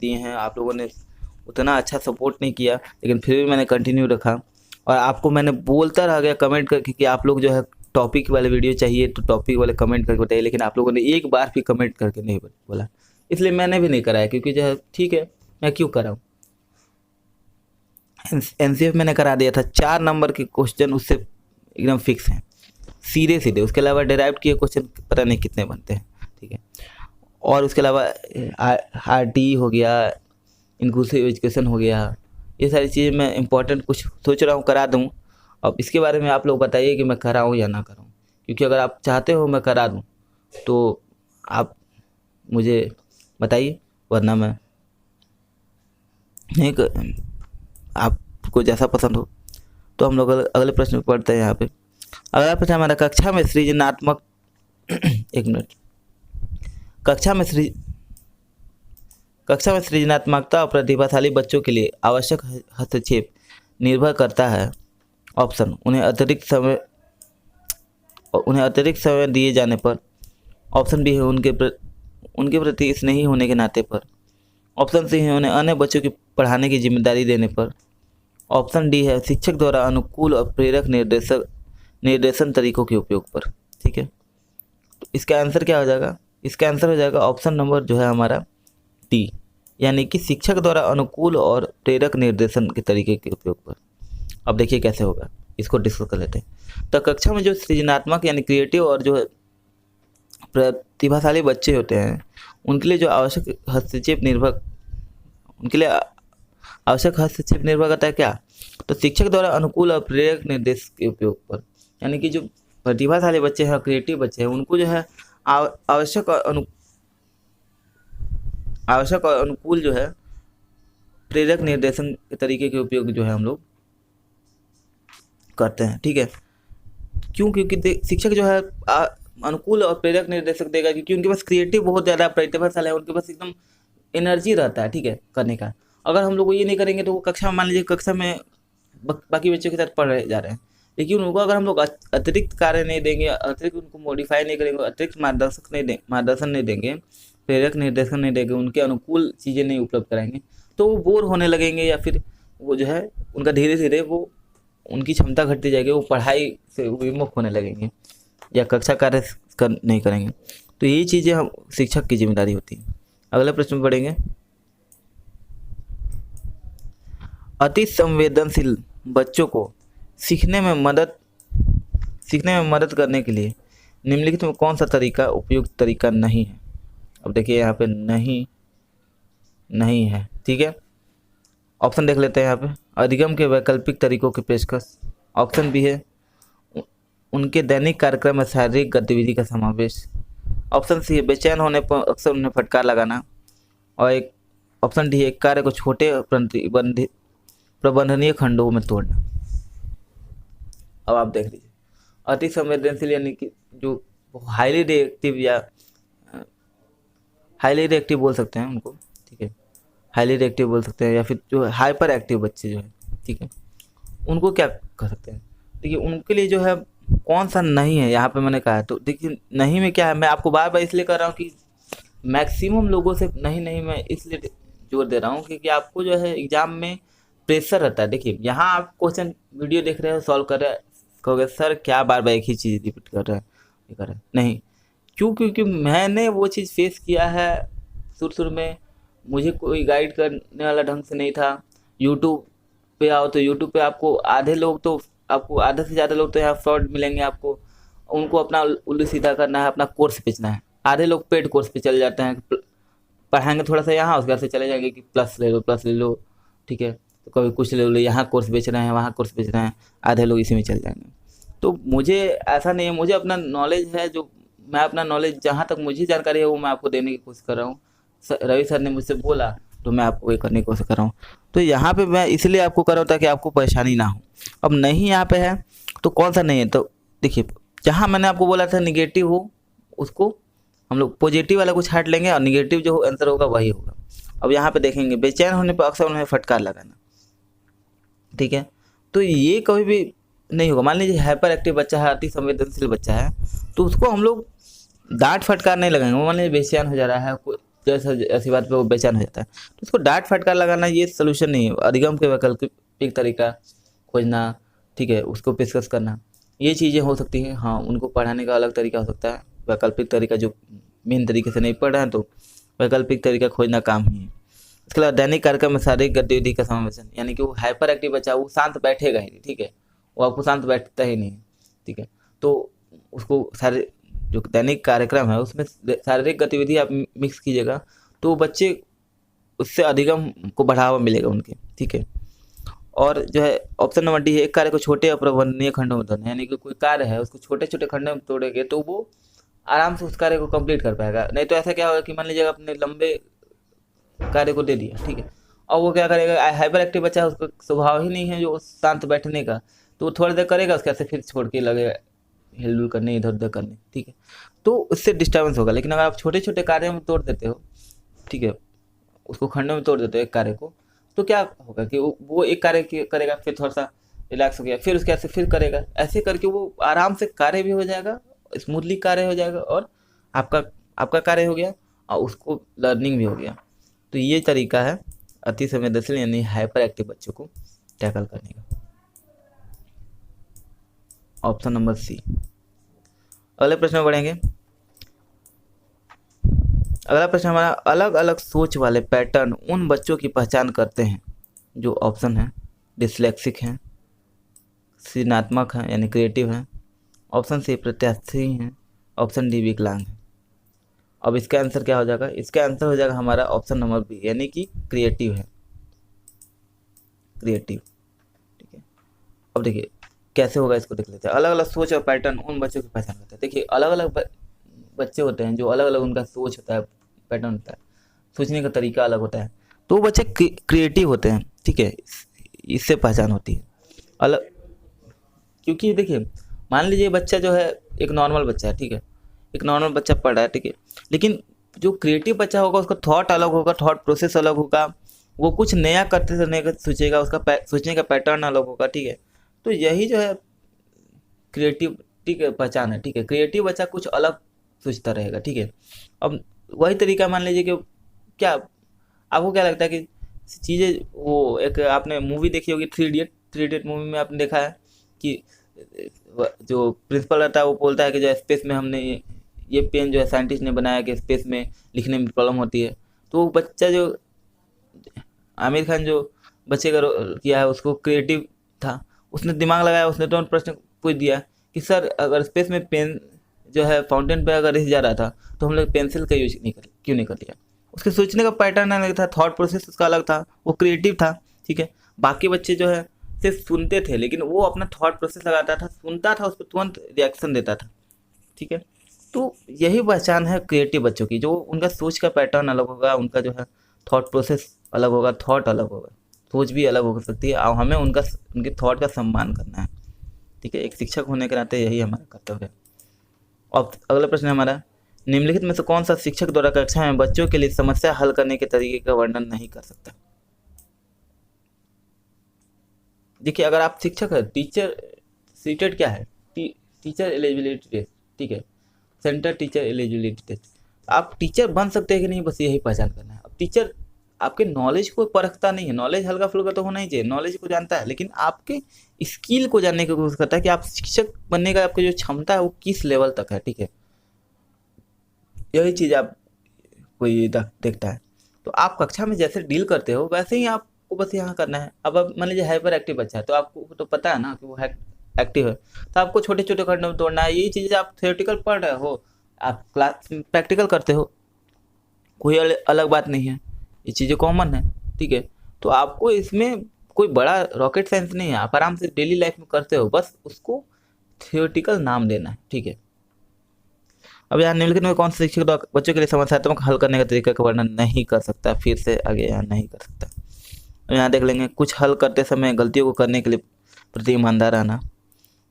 दिए हैं आप लोगों ने उतना अच्छा सपोर्ट नहीं किया, लेकिन फिर भी मैंने कंटिन्यू रखा और आपको मैंने बोलता रह गया कमेंट करके कि आप लोग जो है टॉपिक वाले वीडियो चाहिए तो टॉपिक वाले कमेंट करके बताइए, लेकिन आप लोगों ने एक बार भी कमेंट करके नहीं बोला, इसलिए मैंने भी नहीं कराया। क्योंकि जो है ठीक है, मैं क्यों कराऊँ, एनसीएफ मैंने करा दिया था, 4 नंबर के क्वेश्चन उससे एकदम फिक्स हैं, सीधे सीधे। उसके अलावा डेराइव किए क्वेश्चन पता नहीं कितने बनते हैं, ठीक है। और उसके अलावा RT हो गया, इंक्लूसिव एजुकेशन हो गया, ये सारी चीज़ें मैं इंपॉर्टेंट कुछ सोच रहा हूँ करा दूँ। अब इसके बारे में आप लोग बताइए कि मैं कराऊँ या ना कराऊँ, क्योंकि अगर आप चाहते हो मैं करा दूँ तो आप मुझे बताइए, वरना मैं नहीं आपको जैसा पसंद हो। तो हम लोग अगले प्रश्न में पढ़ते हैं यहाँ पे। अगला प्रश्न हमारा, कक्षा में सृजनात्मक एक मिनट। कक्षा में सृजनात्मकता और प्रतिभाशाली बच्चों के लिए आवश्यक हस्तक्षेप निर्भर करता है। ऑप्शन, उन्हें अतिरिक्त समय दिए जाने पर। ऑप्शन बी है, उनके प्रति स्नेही होने के नाते पर। ऑप्शन सी है, उन्हें अन्य बच्चों की पढ़ाने की जिम्मेदारी देने पर। ऑप्शन डी है, शिक्षक द्वारा अनुकूल और प्रेरक निर्देशन तरीकों के उपयोग पर। ठीक है, तो इसका आंसर क्या हो जाएगा? इसका आंसर हो जाएगा ऑप्शन नंबर जो है हमारा डी, यानी कि शिक्षक द्वारा अनुकूल और प्रेरक निर्देशन के तरीके के उपयोग पर। अब देखिए कैसे होगा, इसको डिस्कस कर लेते हैं। तो कक्षा में जो सृजनात्मक यानी क्रिएटिव और जो प्रतिभाशाली बच्चे होते हैं, उनके लिए आवश्यक हस्तक्षेप निर्भर करता है क्या? तो शिक्षक द्वारा अनुकूल और प्रेरक निर्देश के उपयोग पर। यानी कि जो प्रतिभाशाली बच्चे हैं, क्रिएटिव बच्चे हैं, उनको जो है आवश्यक और अनुकूल जो है प्रेरक निर्देशन के तरीके के उपयोग जो है हम लोग करते हैं। ठीक है, क्यों? क्योंकि शिक्षक जो है अनुकूल और प्रेरक निर्देशक देगा, क्योंकि उनके पास क्रिएटिव बहुत ज़्यादा प्रतिभाशाली है, उनके पास एकदम एनर्जी रहता है, ठीक है, करने का। अगर हम लोग ये नहीं करेंगे तो वो कक्षा, मान लीजिए कक्षा में बाकी बच्चों के साथ पढ़ रहे जा रहे हैं, लेकिन उनको अगर हम लोग अतिरिक्त कार्य नहीं देंगे, अतिरिक्त उनको मॉडिफाई नहीं करेंगे, अतिरिक्त मार्गदर्शन नहीं देंगे, प्रेरक निर्देशन नहीं देंगे, उनके अनुकूल चीज़ें नहीं उपलब्ध कराएंगे, तो वो बोर होने लगेंगे, या फिर वो जो है उनका धीरे धीरे वो उनकी क्षमता घटती जाएगी, वो पढ़ाई से विमुख होने लगेंगे या कक्षा कार्य नहीं करेंगे। तो ये चीज़ें हम शिक्षक की जिम्मेदारी होती है। अगले प्रश्न में पढ़ेंगे, अति संवेदनशील बच्चों को सीखने में मदद करने के लिए निम्नलिखित में कौन सा तरीका उपयुक्त तरीका नहीं है? अब देखिए यहाँ पे नहीं है। ठीक है, ऑप्शन देख लेते हैं यहाँ पे। अधिगम के वैकल्पिक तरीकों की पेशकश। ऑप्शन बी है, उनके दैनिक कार्यक्रम में शारीरिक गतिविधि का समावेश। ऑप्शन सी है, बेचैन होने पर अक्सर उन्हें फटकार लगाना। और एक ऑप्शन डी है, एक कार्य को छोटे प्रबंधनीय खंडों में तोड़ना। अब आप देख लीजिए, अति संवेदनशील यानी कि जो हाईली रिएक्टिव बोल सकते हैं उनको, ठीक है, हाईली रिएक्टिव बोल सकते हैं, या फिर जो हाइपर एक्टिव बच्चे जो है, ठीक है, उनको क्या कर सकते हैं? देखिए उनके लिए जो है कौन सा नहीं है यहाँ पे मैंने कहा है। तो देखिए नहीं में क्या है, मैं आपको बार बार इसलिए कर रहा हूँ कि मैक्सिमम लोगों से नहीं मैं इसलिए जोर दे रहा हूँ क्योंकि आपको जो है एग्जाम में प्रेशर रहता है। देखिए यहाँ आप क्वेश्चन वीडियो देख रहे हो, सॉल्व कर रहे हैं, कहोगे सर क्या बार बार एक ही चीज़ रिपीट कर रहे हैं, ये कर रहे हैं। नहीं, क्यों? क्योंकि मैंने वो चीज़ फेस किया है शुरू में, मुझे कोई गाइड करने वाला ढंग से नहीं था। यूट्यूब पे आओ तो यूट्यूब पे आपको आधे से ज़्यादा लोग तो यहाँ फ्रॉड मिलेंगे आपको, उनको अपना उल्लू सीधा करना है, अपना कोर्स बेचना है। आधे लोग पेड कोर्स पे चले जाते हैं, पढ़ाएंगे थोड़ा सा यहाँ, उसके बाद से चले जाएंगे कि प्लस ले लो, ठीक है, तो कभी कुछ ले लो, यहाँ कोर्स बेच रहे हैं, वहाँ कोर्स बेच रहे हैं, आधे लोग इसी में चले जाएंगे। तो मुझे ऐसा नहीं है, मुझे अपना नॉलेज है, जो मैं अपना नॉलेज जहाँ तक मुझे जानकारी है वो मैं आपको देने की कोशिश कर रहा हूँ। रवि सर ने मुझसे बोला तो मैं आपको ये करने की कोशिश कर रहा हूँ। तो यहाँ पे मैं इसलिए आपको कर रहा हूँ ताकि आपको परेशानी ना हो। अब नहीं यहाँ पे है तो कौन सा नहीं है? तो देखिए जहाँ मैंने आपको बोला था निगेटिव हो उसको हम लोग पॉजिटिव वाला कुछ हट लेंगे और निगेटिव जो आंसर होगा वही होगा। अब यहाँ पे देखेंगे, बेचैन होने पर अक्सर उन्हें फटकार लगाना, ठीक है, तो ये कभी भी नहीं होगा। मान लीजिए हाइपर एक्टिव बच्चा है, अति संवेदनशील बच्चा है, तो उसको हम लोग डांट फटकार नहीं लगाएंगे। मान लीजिए बेचैन हो जा रहा है, जैसे ऐसी बात पे वो बेचैन हो जाता है, तो उसको डांट फटकार लगाना ये सोल्यूशन नहीं है। अधिगम के वैकल्पिक तरीका खोजना, ठीक है, उसको पेशकश करना, ये चीज़ें हो सकती हैं। हाँ, उनको पढ़ाने का अलग तरीका हो सकता है, वैकल्पिक तरीका जो मेन तरीके से नहीं पढ़ रहे हैं तो वैकल्पिक तरीका खोजना काम ही है। इसके अलावा दैनिक कार्यक्रम में शारीरिक गतिविधि का समावेशन, यानी कि वो हाइपर एक्टिव बच्चा वो शांत बैठेगा ही, ठीक है, वो आपको शांत बैठता ही नहीं, ठीक है, तो उसको सारे जो दैनिक कार्यक्रम है उसमें शारीरिक गतिविधि आप मिक्स कीजिएगा तो बच्चे उससे अधिगम को बढ़ावा मिलेगा उनके, ठीक है। और जो है ऑप्शन नंबर डी है, एक कार्य को छोटे और प्रबंधनीय खंडों में तोड़ना, यानी कि कोई कार्य है उसको छोटे छोटे खंडों में तोड़ेंगे तो वो आराम से उस कार्य को कंप्लीट कर पाएगा। नहीं तो ऐसा क्या होगा कि मान लीजिए अपने लंबे कार्य को दे दिया, ठीक है, और वो क्या करेगा, हाइपर एक्टिव बच्चा है, उसका स्वभाव ही नहीं है जो शांत बैठने का, तो वो थोड़ी देर करेगा, उसके बाद फिर छोड़ के लगेगा हिलडुल करने, इधर उधर करने, ठीक है, तो उससे डिस्टर्बेंस होगा। लेकिन अगर आप छोटे छोटे कार्यों में तोड़ देते हो, ठीक है, उसको खंडों में तोड़ देते हो एक कार्य को, तो क्या होगा कि वो एक कार्य करेगा, फिर थोड़ा सा रिलैक्स हो गया, फिर उसके बाद से फिर करेगा, ऐसे करके वो आराम से कार्य भी हो जाएगा, स्मूथली कार्य हो जाएगा, और आपका आपका कार्य हो गया और उसको लर्निंग भी हो गया। तो ये तरीका है अति संवेदनशील यानी हाइपर एक्टिव बच्चों को टैकल करने का। Option number C. अगले प्रश्न में बढ़ेंगे। अगला प्रश्न हमारा, अलग अलग सोच वाले पैटर्न उन बच्चों की पहचान करते हैं जो ऑप्शन है डिस्लेक्सिक हैं, सृजनात्मक हैं यानी क्रिएटिव हैं, ऑप्शन सी प्रत्याशी हैं, ऑप्शन डी विकलांग है। अब इसका आंसर क्या हो जाएगा, इसका आंसर हो जाएगा हमारा ऑप्शन नंबर बी यानी कि क्रिएटिव है, क्रिएटिव, ठीक है। अब देखिए कैसे होगा, इसको देख लेते हैं। अलग अलग सोच और पैटर्न उन बच्चों की पहचान करते हैं। देखिए अलग अलग बच्चे होते हैं जो अलग अलग उनका सोच होता है, पैटर्न होता है, सोचने का तरीका अलग होता है, तो वो बच्चे क्रिएटिव होते हैं, ठीक है, इससे पहचान होती है अलग। क्योंकि देखिए मान लीजिए बच्चा जो है एक नॉर्मल बच्चा है, ठीक है, एक नॉर्मल बच्चा पढ़ रहा है, ठीक है, लेकिन जो क्रिएटिव बच्चा होगा उसका थॉट अलग होगा, थॉट प्रोसेस अलग होगा, वो कुछ नया करते रहने का सोचेगा, उसका सोचने का पैटर्न अलग होगा, ठीक है। तो यही जो है क्रिएटिव, ठीक है, पहचान है, ठीक है, क्रिएटिव बच्चा कुछ अलग सोचता रहेगा, ठीक है। अब वही तरीका मान लीजिए कि क्या आपको क्या लगता है कि चीज़ें, वो एक आपने मूवी देखी होगी थ्री इडियट मूवी में आपने देखा है कि जो प्रिंसिपल रहता है वो बोलता है कि जो स्पेस में हमने ये पेन जो है साइंटिस्ट ने बनाया कि स्पेस में लिखने में प्रॉब्लम होती है, तो वो बच्चा जो आमिर खान जो बच्चे का किया है उसको क्रिएटिव था, उसने दिमाग लगाया, उसने तो प्रश्न पूछ दिया कि सर अगर स्पेस में पेन जो है फाउंटेन पे अगर रिस जा रहा था तो हम लोग पेंसिल का यूज क्यों नहीं कर लिया। उसके सोचने का पैटर्न अलग था, थॉट प्रोसेस उसका अलग था, वो क्रिएटिव था, ठीक है। बाकी बच्चे जो है सिर्फ सुनते थे, लेकिन वो अपना थॉट प्रोसेस लगाता था, सुनता था, उस पर तुरंत रिएक्शन देता था, ठीक है। तो यही पहचान है क्रिएटिव बच्चों की, जो उनका सोच का पैटर्न अलग होगा, उनका जो है थॉट प्रोसेस अलग होगा, थॉट अलग होगा, सोच भी अलग हो सकती है, और हमें उनके थॉट का सम्मान करना है, ठीक है। एक शिक्षक होने के नाते यही हमारा कर्तव्य है। और अगला प्रश्न है हमारा, निम्नलिखित में से कौन सा शिक्षक द्वारा कक्षा में बच्चों के लिए समस्या हल करने के तरीके का वर्णन नहीं कर सकता। देखिए अगर आप शिक्षक है, टीचर सीटेड क्या है, टीचर एलिजिबिलिटी टेस्ट, ठीक है, सेंटर टीचर एलिजिबिलिटी टेस्ट। आप टीचर बन सकते हैं कि नहीं, बस यही पहचान करना है। अब टीचर आपके नॉलेज को परखता नहीं है, नॉलेज हल्का फुल्का तो होना ही चाहिए, नॉलेज को जानता है, लेकिन आपके स्किल को जानने की कोशिश करता है कि आप शिक्षक बनने का आपकी जो क्षमता है वो किस लेवल तक है, ठीक है। यही चीज़ आप कोई देखता है। तो आप कक्षा में जैसे डील करते हो वैसे ही आपको बस यहाँ करना है। अब मान लीजिए हाइपर एक्टिव बच्चा है, तो आपको तो पता है ना कि वो एक्टिव है, तो आपको छोटे छोटे खंडों में तोड़ना है। यही चीज़ें आप थियोरेटिकल पढ़ रहे हो, आप क्लास प्रैक्टिकल करते हो, कोई अलग बात नहीं है, ये चीज़ें कॉमन है, ठीक है। तो आपको इसमें कोई बड़ा रॉकेट साइंस नहीं है, आप आराम से डेली लाइफ में करते हो, बस उसको थियोरेटिकल नाम देना है, ठीक है। अब यहाँ निम्नलिखित में कौन सा शिक्षक बच्चों के लिए समस्यात्मक हल करने का तरीका का वर्णन नहीं कर सकता, फिर से आगे यहाँ नहीं कर सकता। अब यहाँ देख लेंगे, कुछ हल करते समय गलतियों को करने के लिए प्रति ईमानदार रहना।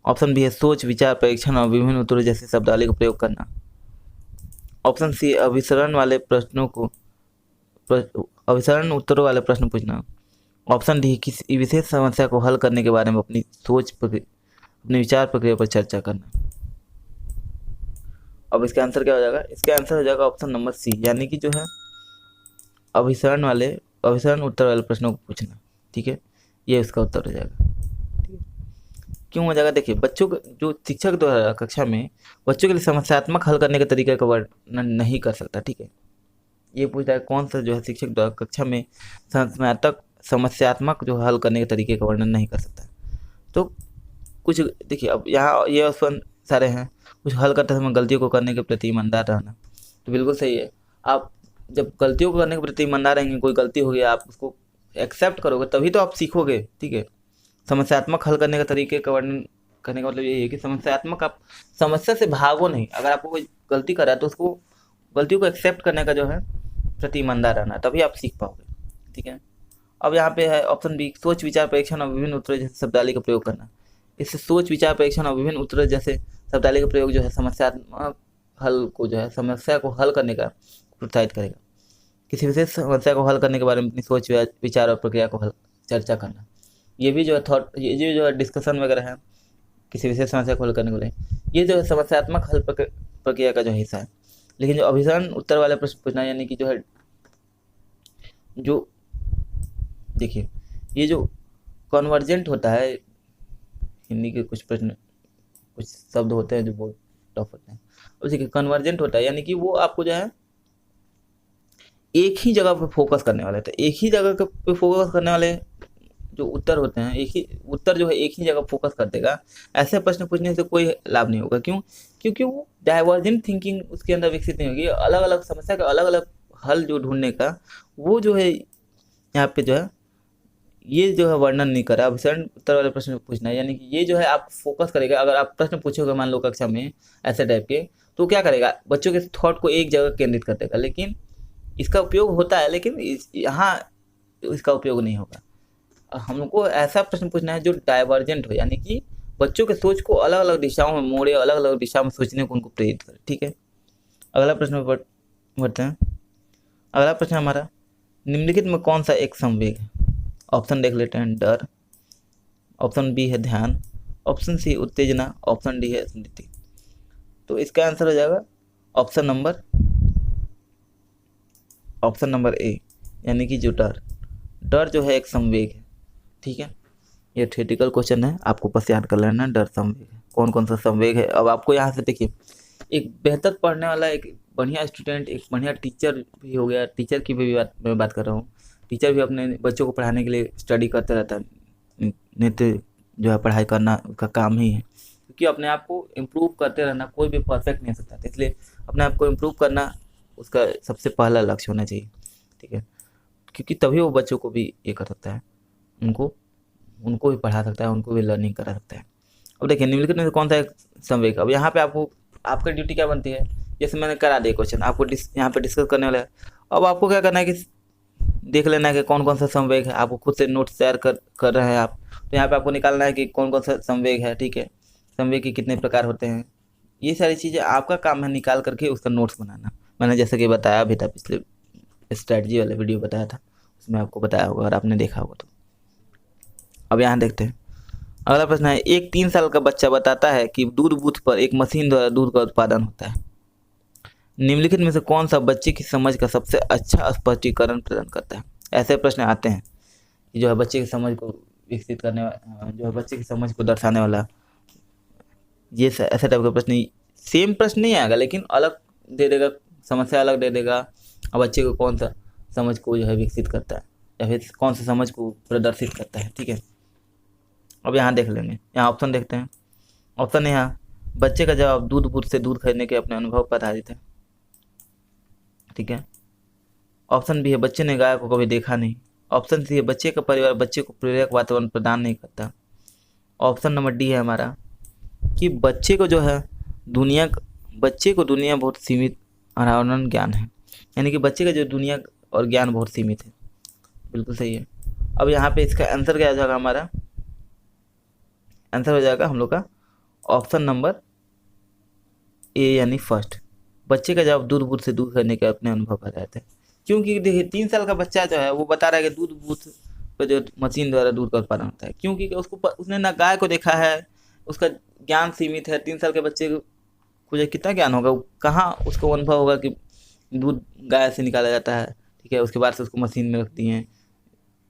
ऑप्शन बी है सोच विचार परीक्षण और विभिन्न उत्तरों जैसे शब्दावली का प्रयोग करना। ऑप्शन सी अभिसरण उत्तरों वाले प्रश्न पूछना। ऑप्शन डी किसी विशेष समस्या को हल करने के बारे में अपनी विचार प्रक्रिया पर चर्चा करना। अब इसका आंसर क्या हो जाएगा, इसका आंसर हो जाएगा ऑप्शन नंबर सी, यानी कि जो है अभिसरण उत्तर वाले प्रश्नों को पूछना, ठीक है, ये इसका उत्तर हो जाएगा। ठीक है, क्यों हो जाएगा, देखिए बच्चों को जो शिक्षक द्वारा कक्षा में बच्चों के लिए समस्यात्मक हल करने के तरीके का वर्णन नहीं कर सकता, ठीक है। ये पूछता है कौन सा जो है शिक्षक द्वारा कक्षा में समस्यात्मक जो हल करने के तरीके का वर्णन नहीं कर सकता। तो कुछ देखिए, अब यहाँ ये ऑप्शन सारे हैं, कुछ हल करते समय गलतियों को करने के प्रति ईमानदार रहना, तो बिल्कुल सही है। आप जब गलतियों को करने के प्रति ईमानदार रहेंगे, कोई गलती हो गया आप उसको एक्सेप्ट करोगे तभी तो आप सीखोगे, ठीक है। समस्यात्मक हल करने का तरीके का वर्णन करने का मतलब यही है कि समस्यात्मक, आप समस्या से भागो नहीं। अगर आपको कोई गलती कर रहा है तो उसको गलतियों को एक्सेप्ट करने का जो है प्रति ईमानदार रहना, तभी आप सीख पाओगे। ठीक है, अब यहाँ पे है ऑप्शन बी, सोच विचार परीक्षण और विभिन्न उत्तरों जैसे शब्दावली का प्रयोग करना। इससे सोच विचार परीक्षण और विभिन्न उत्तरों जैसे शब्दावली का प्रयोग जो है समस्यात्मक हल को जो है समस्या को हल करने का प्रोत्साहित करेगा। किसी विशेष समस्या को हल करने के बारे में अपनी सोच विचार और प्रक्रिया को हल चर्चा करना, ये भी जो है थॉट, ये जो है डिस्कशन वगैरह है किसी विशेष समस्या को हल करने के लिए, ये जो है समस्यात्मक हल प्रक्रिया का जो हिस्सा है। लेकिन जो अभिसरण उत्तर वाले प्रश्न पूछना, यानी कि जो है जो देखिए ये जो कन्वर्जेंट होता है, हिंदी के कुछ प्रश्न कुछ शब्द होते हैं जो बहुत टफ होते हैं, और देखिए कन्वर्जेंट होता है यानी कि वो आपको जो है एक ही जगह पे फोकस करने वाले थे, एक ही जगह पे फोकस करने वाले जो उत्तर होते हैं, एक ही उत्तर जो है एक ही जगह फोकस कर देगा। ऐसे प्रश्न पूछने से कोई लाभ नहीं होगा। क्यों? क्योंकि वो डाइवर्जेंट थिंकिंग उसके अंदर विकसित नहीं होगी। अलग अलग समस्या का अलग अलग हल जो ढूंढने का वो जो है यहाँ पे जो है ये जो है वर्णन नहीं करा। अभिसरण उत्तर वाले प्रश्न पूछना है, यानी कि ये जो है आप फोकस करेगा। अगर आप प्रश्न पूछोगे मान लो कक्षा में ऐसे टाइप के, तो क्या करेगा, बच्चों के थॉट को एक जगह केंद्रित कर देगा। लेकिन इसका उपयोग होता है, लेकिन यहाँ इसका उपयोग नहीं होगा। हमको ऐसा प्रश्न पूछना है जो डाइवर्जेंट हो, यानी कि बच्चों के सोच को अलग अलग दिशाओं में मोड़े, अलग अलग दिशा में सोचने को उनको प्रेरित करे। ठीक है, अगला प्रश्न बढ़ते हैं। अगला प्रश्न हमारा, निम्नलिखित में कौन सा एक संवेग है? ऑप्शन देख लेते हैं, डर, ऑप्शन बी है ध्यान, ऑप्शन सी उत्तेजना, ऑप्शन डी है स्मृति। तो इसका आंसर हो जाएगा ऑप्शन नंबर ए, यानी कि जो डर जो है एक संवेग है। ठीक है, ये थ्योरेटिकल क्वेश्चन है, आपको बस याद कर लेना डर संवेग है। कौन कौन सा संवेग है अब आपको यहाँ से देखिए, एक बेहतर पढ़ने वाला, एक बढ़िया स्टूडेंट, एक बढ़िया टीचर भी हो गया। टीचर की भी मैं बात कर रहा हूँ। टीचर भी अपने बच्चों को पढ़ाने के लिए स्टडी करते रहता है। नित्य जो है पढ़ाई करना उसका काम ही है, क्योंकि अपने आप को इम्प्रूव करते रहना, कोई भी परफेक्ट नहीं हो सकता, इसलिए अपने आप को इम्प्रूव करना उसका सबसे पहला लक्ष्य होना चाहिए। ठीक है, क्योंकि तभी वो बच्चों को भी ये कर सकता है, उनको भी पढ़ा सकता है, उनको भी लर्निंग करा सकता है। अब देखिए निम्नलिखित में कौन सा एक संवेग। अब यहाँ पे आपको आपका ड्यूटी क्या बनती है, जैसे मैंने करा दिया क्वेश्चन, आपको यहाँ पे डिस्कस करने वाला है। अब आपको क्या करना है कि देख लेना है कि कौन कौन सा संवेग है। आपको खुद से नोट्स तैयार कर रहे हैं आप, तो यहाँ पे आपको निकालना है कि कौन कौन सा संवेग है। ठीक है, संवेग के कितने प्रकार होते हैं, ये सारी चीज़ें आपका काम है निकाल करके उसका नोट्स बनाना। मैंने जैसे कि बताया भी था, पिछले स्ट्रैटेजी वाले वीडियो बताया था, उसमें आपको बताया होगा अगर आपने देखा होगा तो। अब यहाँ देखते हैं अगला प्रश्न है, एक 3 साल का बच्चा बताता है कि दूध बूथ पर एक मशीन द्वारा दूध का उत्पादन होता है। निम्नलिखित में से कौन सा बच्चे की समझ का सबसे अच्छा स्पष्टीकरण प्रदान करता है? ऐसे प्रश्न आते हैं कि जो है बच्चे की समझ को विकसित करने वाला, जो है बच्चे की समझ को दर्शाने वाला, ये ऐसे टाइप का प्रश्न। सेम प्रश्न नहीं आएगा, लेकिन अलग दे देगा, समस्या अलग दे देगा। अब बच्चे को कौन सा समझ को जो है विकसित करता है, या फिर कौन सा समझ को प्रदर्शित करता है। ठीक है, अब यहाँ देख लेंगे, यहाँ ऑप्शन देखते हैं। ऑप्शन है यहाँ, बच्चे का जवाब दूध बूथ से दूध खरीदने के अपने अनुभव पर आधारित है। ठीक है, ऑप्शन बी है, बच्चे ने गाय को कभी देखा नहीं। ऑप्शन सी है, बच्चे का परिवार बच्चे को प्रेरक वातावरण प्रदान नहीं करता। ऑप्शन नंबर डी है हमारा कि बच्चे को दुनिया बहुत सीमित अनावरण ज्ञान है, यानी कि बच्चे का जो दुनिया और ज्ञान बहुत सीमित है। बिल्कुल सही है। अब यहाँ पे इसका आंसर क्या हो जाएगा, हमारा आंसर हो जाएगा हम लोग का ऑप्शन नंबर ए, यानी फर्स्ट। बच्चे का जवाब दूध बूथ से दूध खरीदने के अपने अनुभव पर रहते हैं। क्योंकि देखिए 3 साल का बच्चा जो है वो बता रहा है कि दूध बूथ पर जो मशीन द्वारा दूध का उत्पादन होता है, क्योंकि उसने ना गाय को देखा है, उसका ज्ञान सीमित है। 3 साल के बच्चे को जो कितना ज्ञान होगा, कहाँ उसको अनुभव होगा कि दूध गाय से निकाला जाता है। ठीक है, उसके बाद से उसको मशीन में रख दिए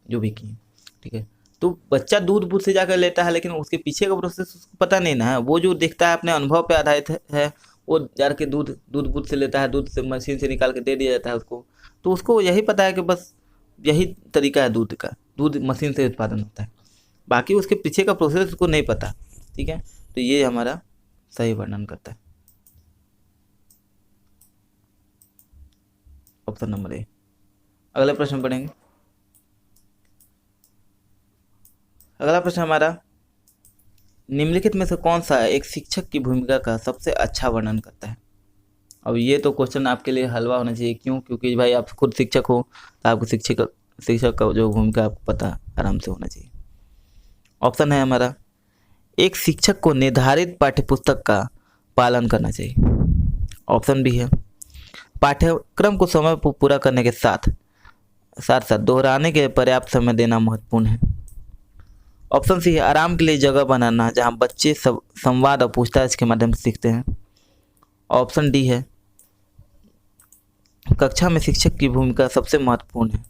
जो भी किए। ठीक है, तो बच्चा दूध बूथ से जाकर लेता है, लेकिन उसके पीछे का प्रोसेस उसको पता नहीं ना है। वो जो देखता है अपने अनुभव पे आधारित है, वो जाके दूध बूथ से लेता है, दूध से मशीन से निकाल के दे दिया जाता है उसको। तो उसको यही पता है कि बस यही तरीका है दूध का, दूध मशीन से उत्पादन होता है, बाकी उसके पीछे का प्रोसेस उसको नहीं पता। ठीक है, तो ये हमारा सही वर्णन करता है ऑप्शन नंबर ए। अगला प्रश्न पढ़ेंगे। अगला प्रश्न हमारा, निम्नलिखित में से कौन सा एक शिक्षक की भूमिका का सबसे अच्छा वर्णन करता है? अब ये तो क्वेश्चन आपके लिए हलवा होना चाहिए, क्यों? क्योंकि भाई आप खुद शिक्षक हो, तो आपको शिक्षक का जो भूमिका आपको पता आराम से होना चाहिए। ऑप्शन है हमारा, एक शिक्षक को निर्धारित पाठ्यपुस्तक का पालन करना चाहिए। ऑप्शन बी है, पाठ्यक्रम को समय पर पूरा करने के साथ साथ दोहराने के पर्याप्त समय देना महत्वपूर्ण है। ऑप्शन सी है, आराम के लिए जगह बनाना जहां बच्चे संवाद और पूछताछ के माध्यम से सीखते हैं। ऑप्शन डी है, कक्षा में शिक्षक की भूमिका सबसे महत्वपूर्ण है,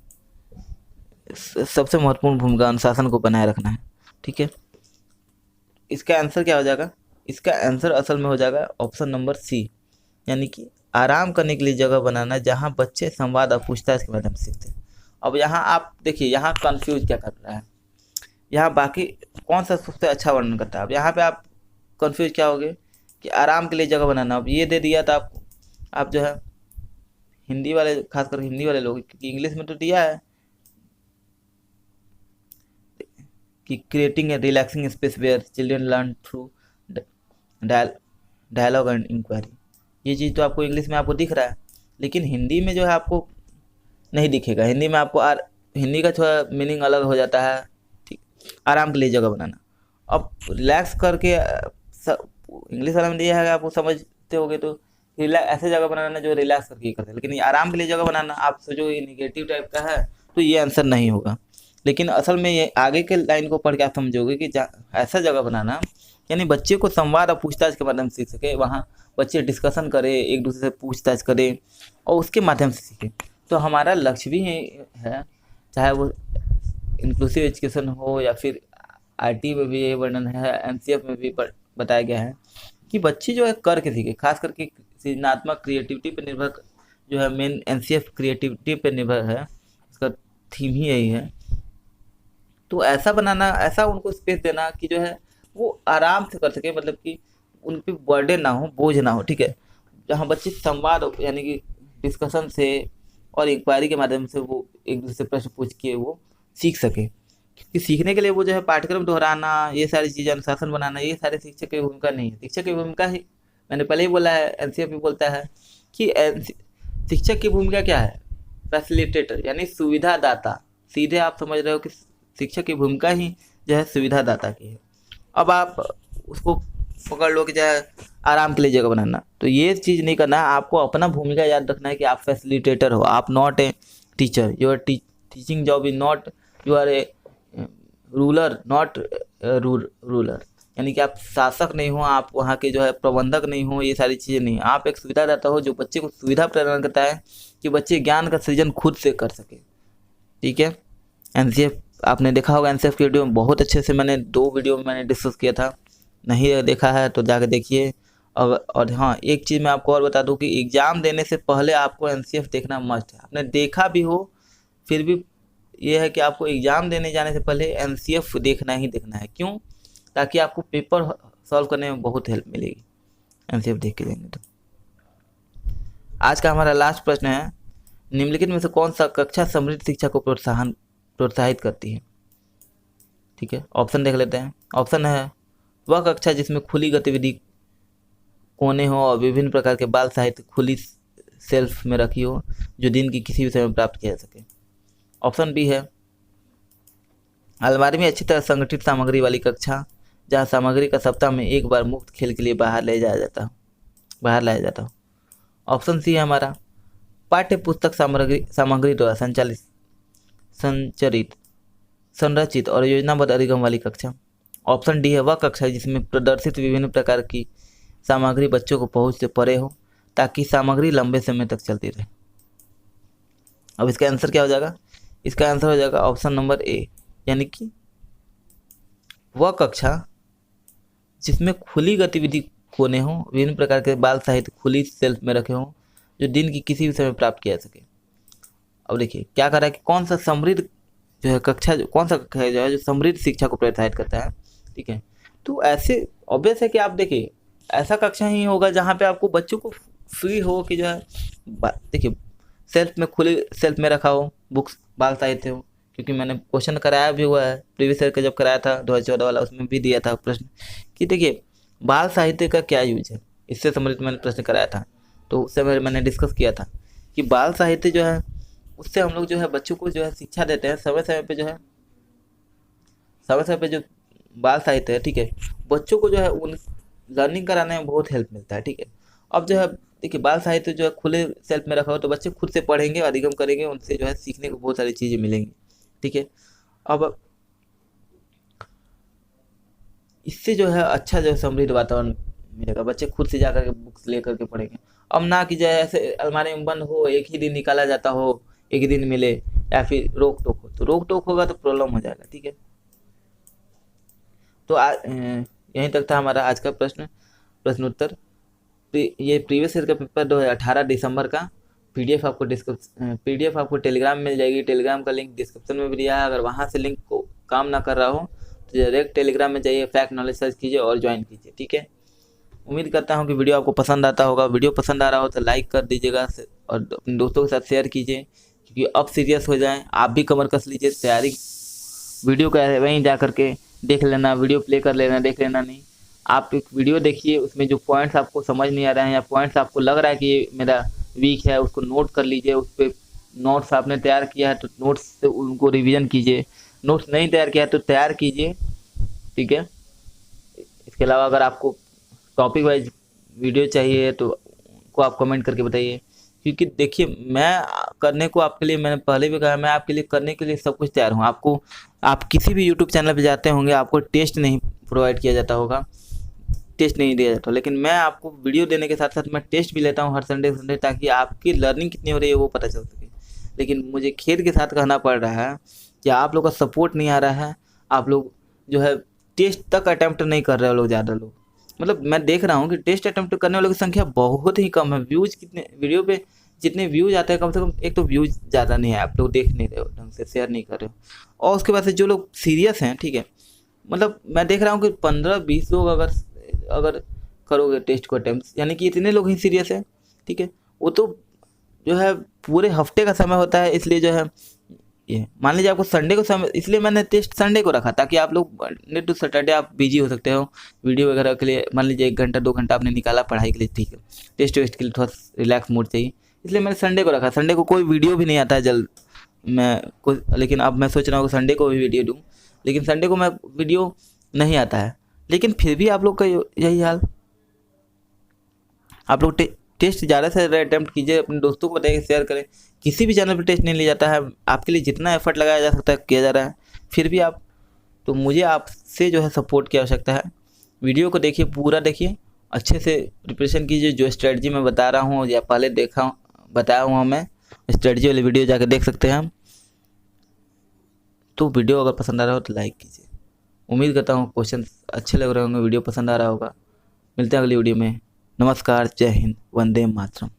सबसे महत्वपूर्ण भूमिका अनुशासन को बनाए रखना है। ठीक है, इसका आंसर क्या हो जाएगा? इसका आंसर असल में हो जाएगा ऑप्शन नंबर सी, यानी कि आराम करने के लिए जगह बनाना जहां बच्चे संवाद और पूछताछ के माध्यम से सीखते हैं। अब यहाँ आप देखिए, यहाँ कंफ्यूज क्या कर रहा है, यहाँ बाकी कौन सा सबसे अच्छा वर्णन करता है। अब यहाँ पे आप कंफ्यूज क्या होगे कि आराम के लिए जगह बनाना, अब ये दे दिया था आपको, आप जो है हिंदी वाले, खासकर हिंदी वाले लोग, क्योंकि इंग्लिश में तो दिया है कि creating a relaxing space where children learn through dialogue and inquiry, ये चीज़ तो आपको इंग्लिश में आपको दिख रहा है, लेकिन हिंदी में जो है आपको नहीं दिखेगा। हिंदी में आपको हिंदी का थोड़ा मीनिंग अलग हो जाता है। ठीक, आराम के लिए जगह बनाना, अब रिलैक्स करके इंग्लिश वाला में दिया है, आपको समझते होगे तो ऐसे जगह बनाना जो रिलैक्स करके करते हैं, लेकिन ये आराम के लिए जगह बनाना आप सोचो ये निगेटिव टाइप का है, तो ये आंसर नहीं होगा। लेकिन असल में ये आगे के लाइन को पढ़ के आप समझोगे कि ऐसा जगह बनाना यानी बच्चे को संवाद और पूछताछ के माध्यम से सीख सके, वहाँ बच्चे डिस्कशन करें, एक दूसरे से पूछताछ करें और उसके माध्यम से सीखें। तो हमारा लक्ष्य भी है, चाहे वो इंक्लूसिव एजुकेशन हो या फिर आईटी में भी ये वर्णन है, एनसीएफ में भी बताया गया है कि बच्चे जो है करके सीखे, खास करके सृजनात्मक क्रिएटिविटी पर निर्भर, जो है मेन एनसीएफ क्रिएटिविटी पर निर्भर है, इसका थीम ही यही है। तो ऐसा बनाना, ऐसा उनको स्पेस देना कि जो है वो आराम से कर सके, मतलब कि उन पर बर्डन ना हो, बोझ ना हो। ठीक है, जहाँ बच्चे संवाद यानी कि डिस्कशन से और इंक्वायरी के माध्यम से वो एक दूसरे से प्रश्न पूछ के वो सीख सके, क्योंकि सीखने के लिए वो जो है पाठ्यक्रम दोहराना, ये सारी चीज़ें, अनुशासन बनाना, ये सारे शिक्षक की भूमिका नहीं है। शिक्षक की भूमिका ही मैंने पहले ही बोला है, एनसीएफ भी बोलता है कि शिक्षक की भूमिका क्या है? फैसिलिटेटर, यानी सुविधादाता। सीधे आप समझ रहे हो कि शिक्षक की भूमिका ही जो है सुविधादाता की है। अब आप उसको पकड़ लो कि जो है आराम के लिए जगह बनाना, तो ये चीज़ नहीं करना है। आपको अपना भूमिका याद रखना है कि आप फैसिलिटेटर हो, आप not a teacher. Your teaching job is not, you are a ruler not ruler, यानी कि आप शासक नहीं हो, आप वहाँ के जो है प्रबंधक नहीं हो, ये सारी चीज़ें नहीं। आप एक सुविधादाता हो जो बच्चे को सुविधा प्रदान करता है कि बच्चे ज्ञान का सृजन खुद से कर सके। ठीक है, एनसीएफ आपने देखा होगा, एनसीएफ की वीडियो में बहुत अच्छे से मैंने 2 वीडियो में मैंने डिस्कस किया था, नहीं देखा है तो जाकर देखिए। और हाँ, एक चीज़ मैं आपको और बता दूं कि एग्ज़ाम देने से पहले आपको एनसीएफ देखना मस्ट है। आपने देखा भी हो फिर भी ये है कि आपको एग्ज़ाम देने जाने से पहले एनसीएफ देखना ही देखना है। क्यों? ताकि आपको पेपर सॉल्व करने में बहुत हेल्प मिलेगी एनसीएफ देख के जाएंगे तो। आज का हमारा लास्ट प्रश्न है, निम्नलिखित में से कौन सा कक्षा समृद्ध शिक्षा को प्रोत्साहित करती है? ठीक है, ऑप्शन देख लेते हैं। ऑप्शन है, वह कक्षा जिसमें खुली गतिविधि कोने हो और विभिन्न प्रकार के बाल साहित्य खुली सेल्फ में रखी हो, जो दिन की किसी भी समय प्राप्त किया जा सके। ऑप्शन बी है, अलमारी में अच्छी तरह संगठित सामग्री वाली कक्षा, जहां सामग्री का सप्ताह में एक बार मुफ्त खेल के लिए बाहर लाया जाता हो। ऑप्शन सी है हमारा, पाठ्य पुस्तक सामग्री द्वारा संरचित और योजनाबद्ध अधिगम वाली कक्षा। ऑप्शन डी है, वह कक्षा जिसमें प्रदर्शित विभिन्न प्रकार की सामग्री बच्चों को पहुंच से परे हो, ताकि सामग्री लंबे समय तक चलती रहे। अब इसका आंसर क्या हो जाएगा? इसका आंसर हो जाएगा ऑप्शन नंबर ए, यानी कि वह कक्षा जिसमें खुली गतिविधि कोने हो, विभिन्न प्रकार के बाल साहित्य खुली सेल्फ में रखे हों, जो दिन की किसी भी समय प्राप्त किया जा सके। अब देखिए क्या कर रहा है कि कौन सा समृद्ध जो है कक्षा, कौन सा कक्षा है जो समृद्ध शिक्षा को प्रोत्साहित करता है। ठीक है, तो ऐसे ऑब्वियस है कि आप देखिए ऐसा कक्षा ही होगा जहाँ पे आपको बच्चों को फ्री हो कि जो है देखिए सेल्फ में, खुले सेल्फ में रखा हो बुक्स, बाल साहित्य हो। क्योंकि मैंने क्वेश्चन कराया भी हुआ है प्रीवियस ईयर का, जब कराया था 2014 वाला, उसमें भी दिया था प्रश्न कि देखिए बाल साहित्य का क्या यूज है, इससे संबंधित मैंने प्रश्न कराया था। तो उससे मैंने डिस्कस किया था कि बाल साहित्य जो है उससे हम लोग जो है बच्चों को जो है शिक्षा देते हैं समय समय पे, जो है समय समय पे जो बाल साहित्य है, ठीक है, बच्चों को जो है उन लर्निंग कराने में बहुत हेल्प मिलता है, ठीक है। अब जो है देखिए बाल साहित्य जो है खुले सेल्फ में रखा हो तो बच्चे खुद से पढ़ेंगे, अधिगम करेंगे, उनसे जो है सीखने को बहुत सारी चीज़ें मिलेंगी, ठीक है। अब इससे जो है अच्छा जो है समृद्ध वातावरण मिलेगा, बच्चे खुद से जा करके बुक्स ले करके पढ़ेंगे। अब ना कि जो है ऐसे अलमारी में बंद हो, एक ही दिन निकाला जाता हो, एक ही दिन मिले, या फिर रोक टोक हो, तो रोक टोक होगा तो प्रॉब्लम हो जाएगा, ठीक है। तो यहीं तक था हमारा आज का प्रश्न उत्तर। ये प्रीवियस ईयर का पेपर 2018 दिसंबर का पीडीएफ आपको टेलीग्राम में मिल जाएगी। टेलीग्राम का लिंक डिस्क्रिप्शन में भी दिया है। अगर वहाँ से लिंक को काम ना कर रहा हो तो डायरेक्ट टेलीग्राम में जाइए, फैक्ट नॉलेज सर्च कीजिए और ज्वाइन कीजिए, ठीक है। उम्मीद करता हूँ कि वीडियो आपको पसंद आता होगा। वीडियो पसंद आ रहा हो तो लाइक कर दीजिएगा और अपने दोस्तों के साथ शेयर कीजिए, क्योंकि अब सीरियस हो जाएं, आप भी कमर कस लीजिए। तैयारी वीडियो का है वहीं जा करके देख लेना, वीडियो प्ले कर लेना, देख लेना नहीं। आप एक वीडियो देखिए, उसमें जो पॉइंट्स आपको समझ नहीं आ रहे हैं या पॉइंट्स आपको लग रहा है कि ये मेरा वीक है, उसको नोट कर लीजिए। उस पर नोट्स आपने तैयार किया है तो नोट्स से उनको रिवीजन कीजिए। नोट्स नहीं तैयार किया है तो तैयार कीजिए, ठीक है। इसके अलावा अगर आपको टॉपिक वाइज वीडियो चाहिए तो को आप कमेंट करके बताइए, क्योंकि देखिए मैं करने को आपके लिए, मैंने पहले भी कहा, मैं आपके लिए करने के लिए सब कुछ तैयार हूँ। आपको आप किसी भी यूट्यूब चैनल पे जाते होंगे, आपको टेस्ट नहीं प्रोवाइड किया जाता होगा, टेस्ट नहीं दिया जाता, लेकिन मैं आपको वीडियो देने के साथ साथ मैं टेस्ट भी लेता हूँ हर संडे, ताकि आपकी लर्निंग कितनी हो रही है वो पता चल सके। लेकिन मुझे खेद के साथ कहना पड़ रहा है कि आप लोग का सपोर्ट नहीं आ रहा है। आप लोग जो है टेस्ट तक अटैम्प्ट नहीं कर रहे हो लोग, ज़्यादा लोग, मतलब मैं देख रहा हूँ कि टेस्ट अटैम्प्ट करने वालों की संख्या बहुत ही कम है। व्यूज़ कितने वीडियो पे जितने व्यूज़ आते हैं, कम से कम एक तो व्यूज़ ज़्यादा नहीं है, आप लोग देख नहीं रहे हो ढंग से, शेयर नहीं कर रहे हो। और उसके बाद से जो लोग सीरियस हैं, ठीक है, मतलब मैं देख रहा हूँ कि 15-20 लोग अगर करोगे टेस्ट को अटैम्प्ट, यानी कि इतने लोग ही सीरियस हैं, ठीक है। वो तो जो है पूरे हफ्ते का समय होता है, इसलिए जो है ये मान लीजिए आपको संडे को समय, इसलिए मैंने टेस्ट संडे को रखा ताकि आप लोग मंडे टू सैटरडे आप बिजी हो सकते हो वीडियो वगैरह के लिए। मान लीजिए 1 घंटा 2 घंटा आपने निकाला पढ़ाई के लिए, ठीक है, टेस्ट वेस्ट के लिए थोड़ा रिलैक्स मूड चाहिए, इसलिए मैंने संडे को रखा। संडे को कोई वीडियो भी नहीं आता है जल्द लेकिन अब मैं सोच रहा हूँ कि संडे को भी वीडियो दूँ, लेकिन संडे को मैं वीडियो नहीं आता है। लेकिन फिर भी आप लोग का यही हाल, आप लोग टेस्ट ज़्यादा से ज़्यादा अटैम्प्ट कीजिए, अपने दोस्तों को बताइए, शेयर करें। किसी भी चैनल पर टेस्ट नहीं लिया जाता है, आपके लिए जितना एफर्ट लगाया जा सकता है किया जा रहा है, फिर भी आप, तो मुझे आपसे जो है सपोर्ट की आवश्यकता है। वीडियो को देखिए, पूरा देखिए, अच्छे से प्रिपरेशन कीजिए। जो स्ट्रेटजी मैं बता रहा हूँ या पहले बताया हुआ मैं, स्ट्रेटजी वाली वीडियो जाकर देख सकते हैं। तो वीडियो अगर पसंद आ रहा हो तो लाइक कीजिए। उम्मीद करता हूँ क्वेश्चन अच्छे लग रहे होंगे, वीडियो पसंद आ रहा होगा। मिलते हैं अगली वीडियो में। नमस्कार, जय हिंद, वंदे मातरम।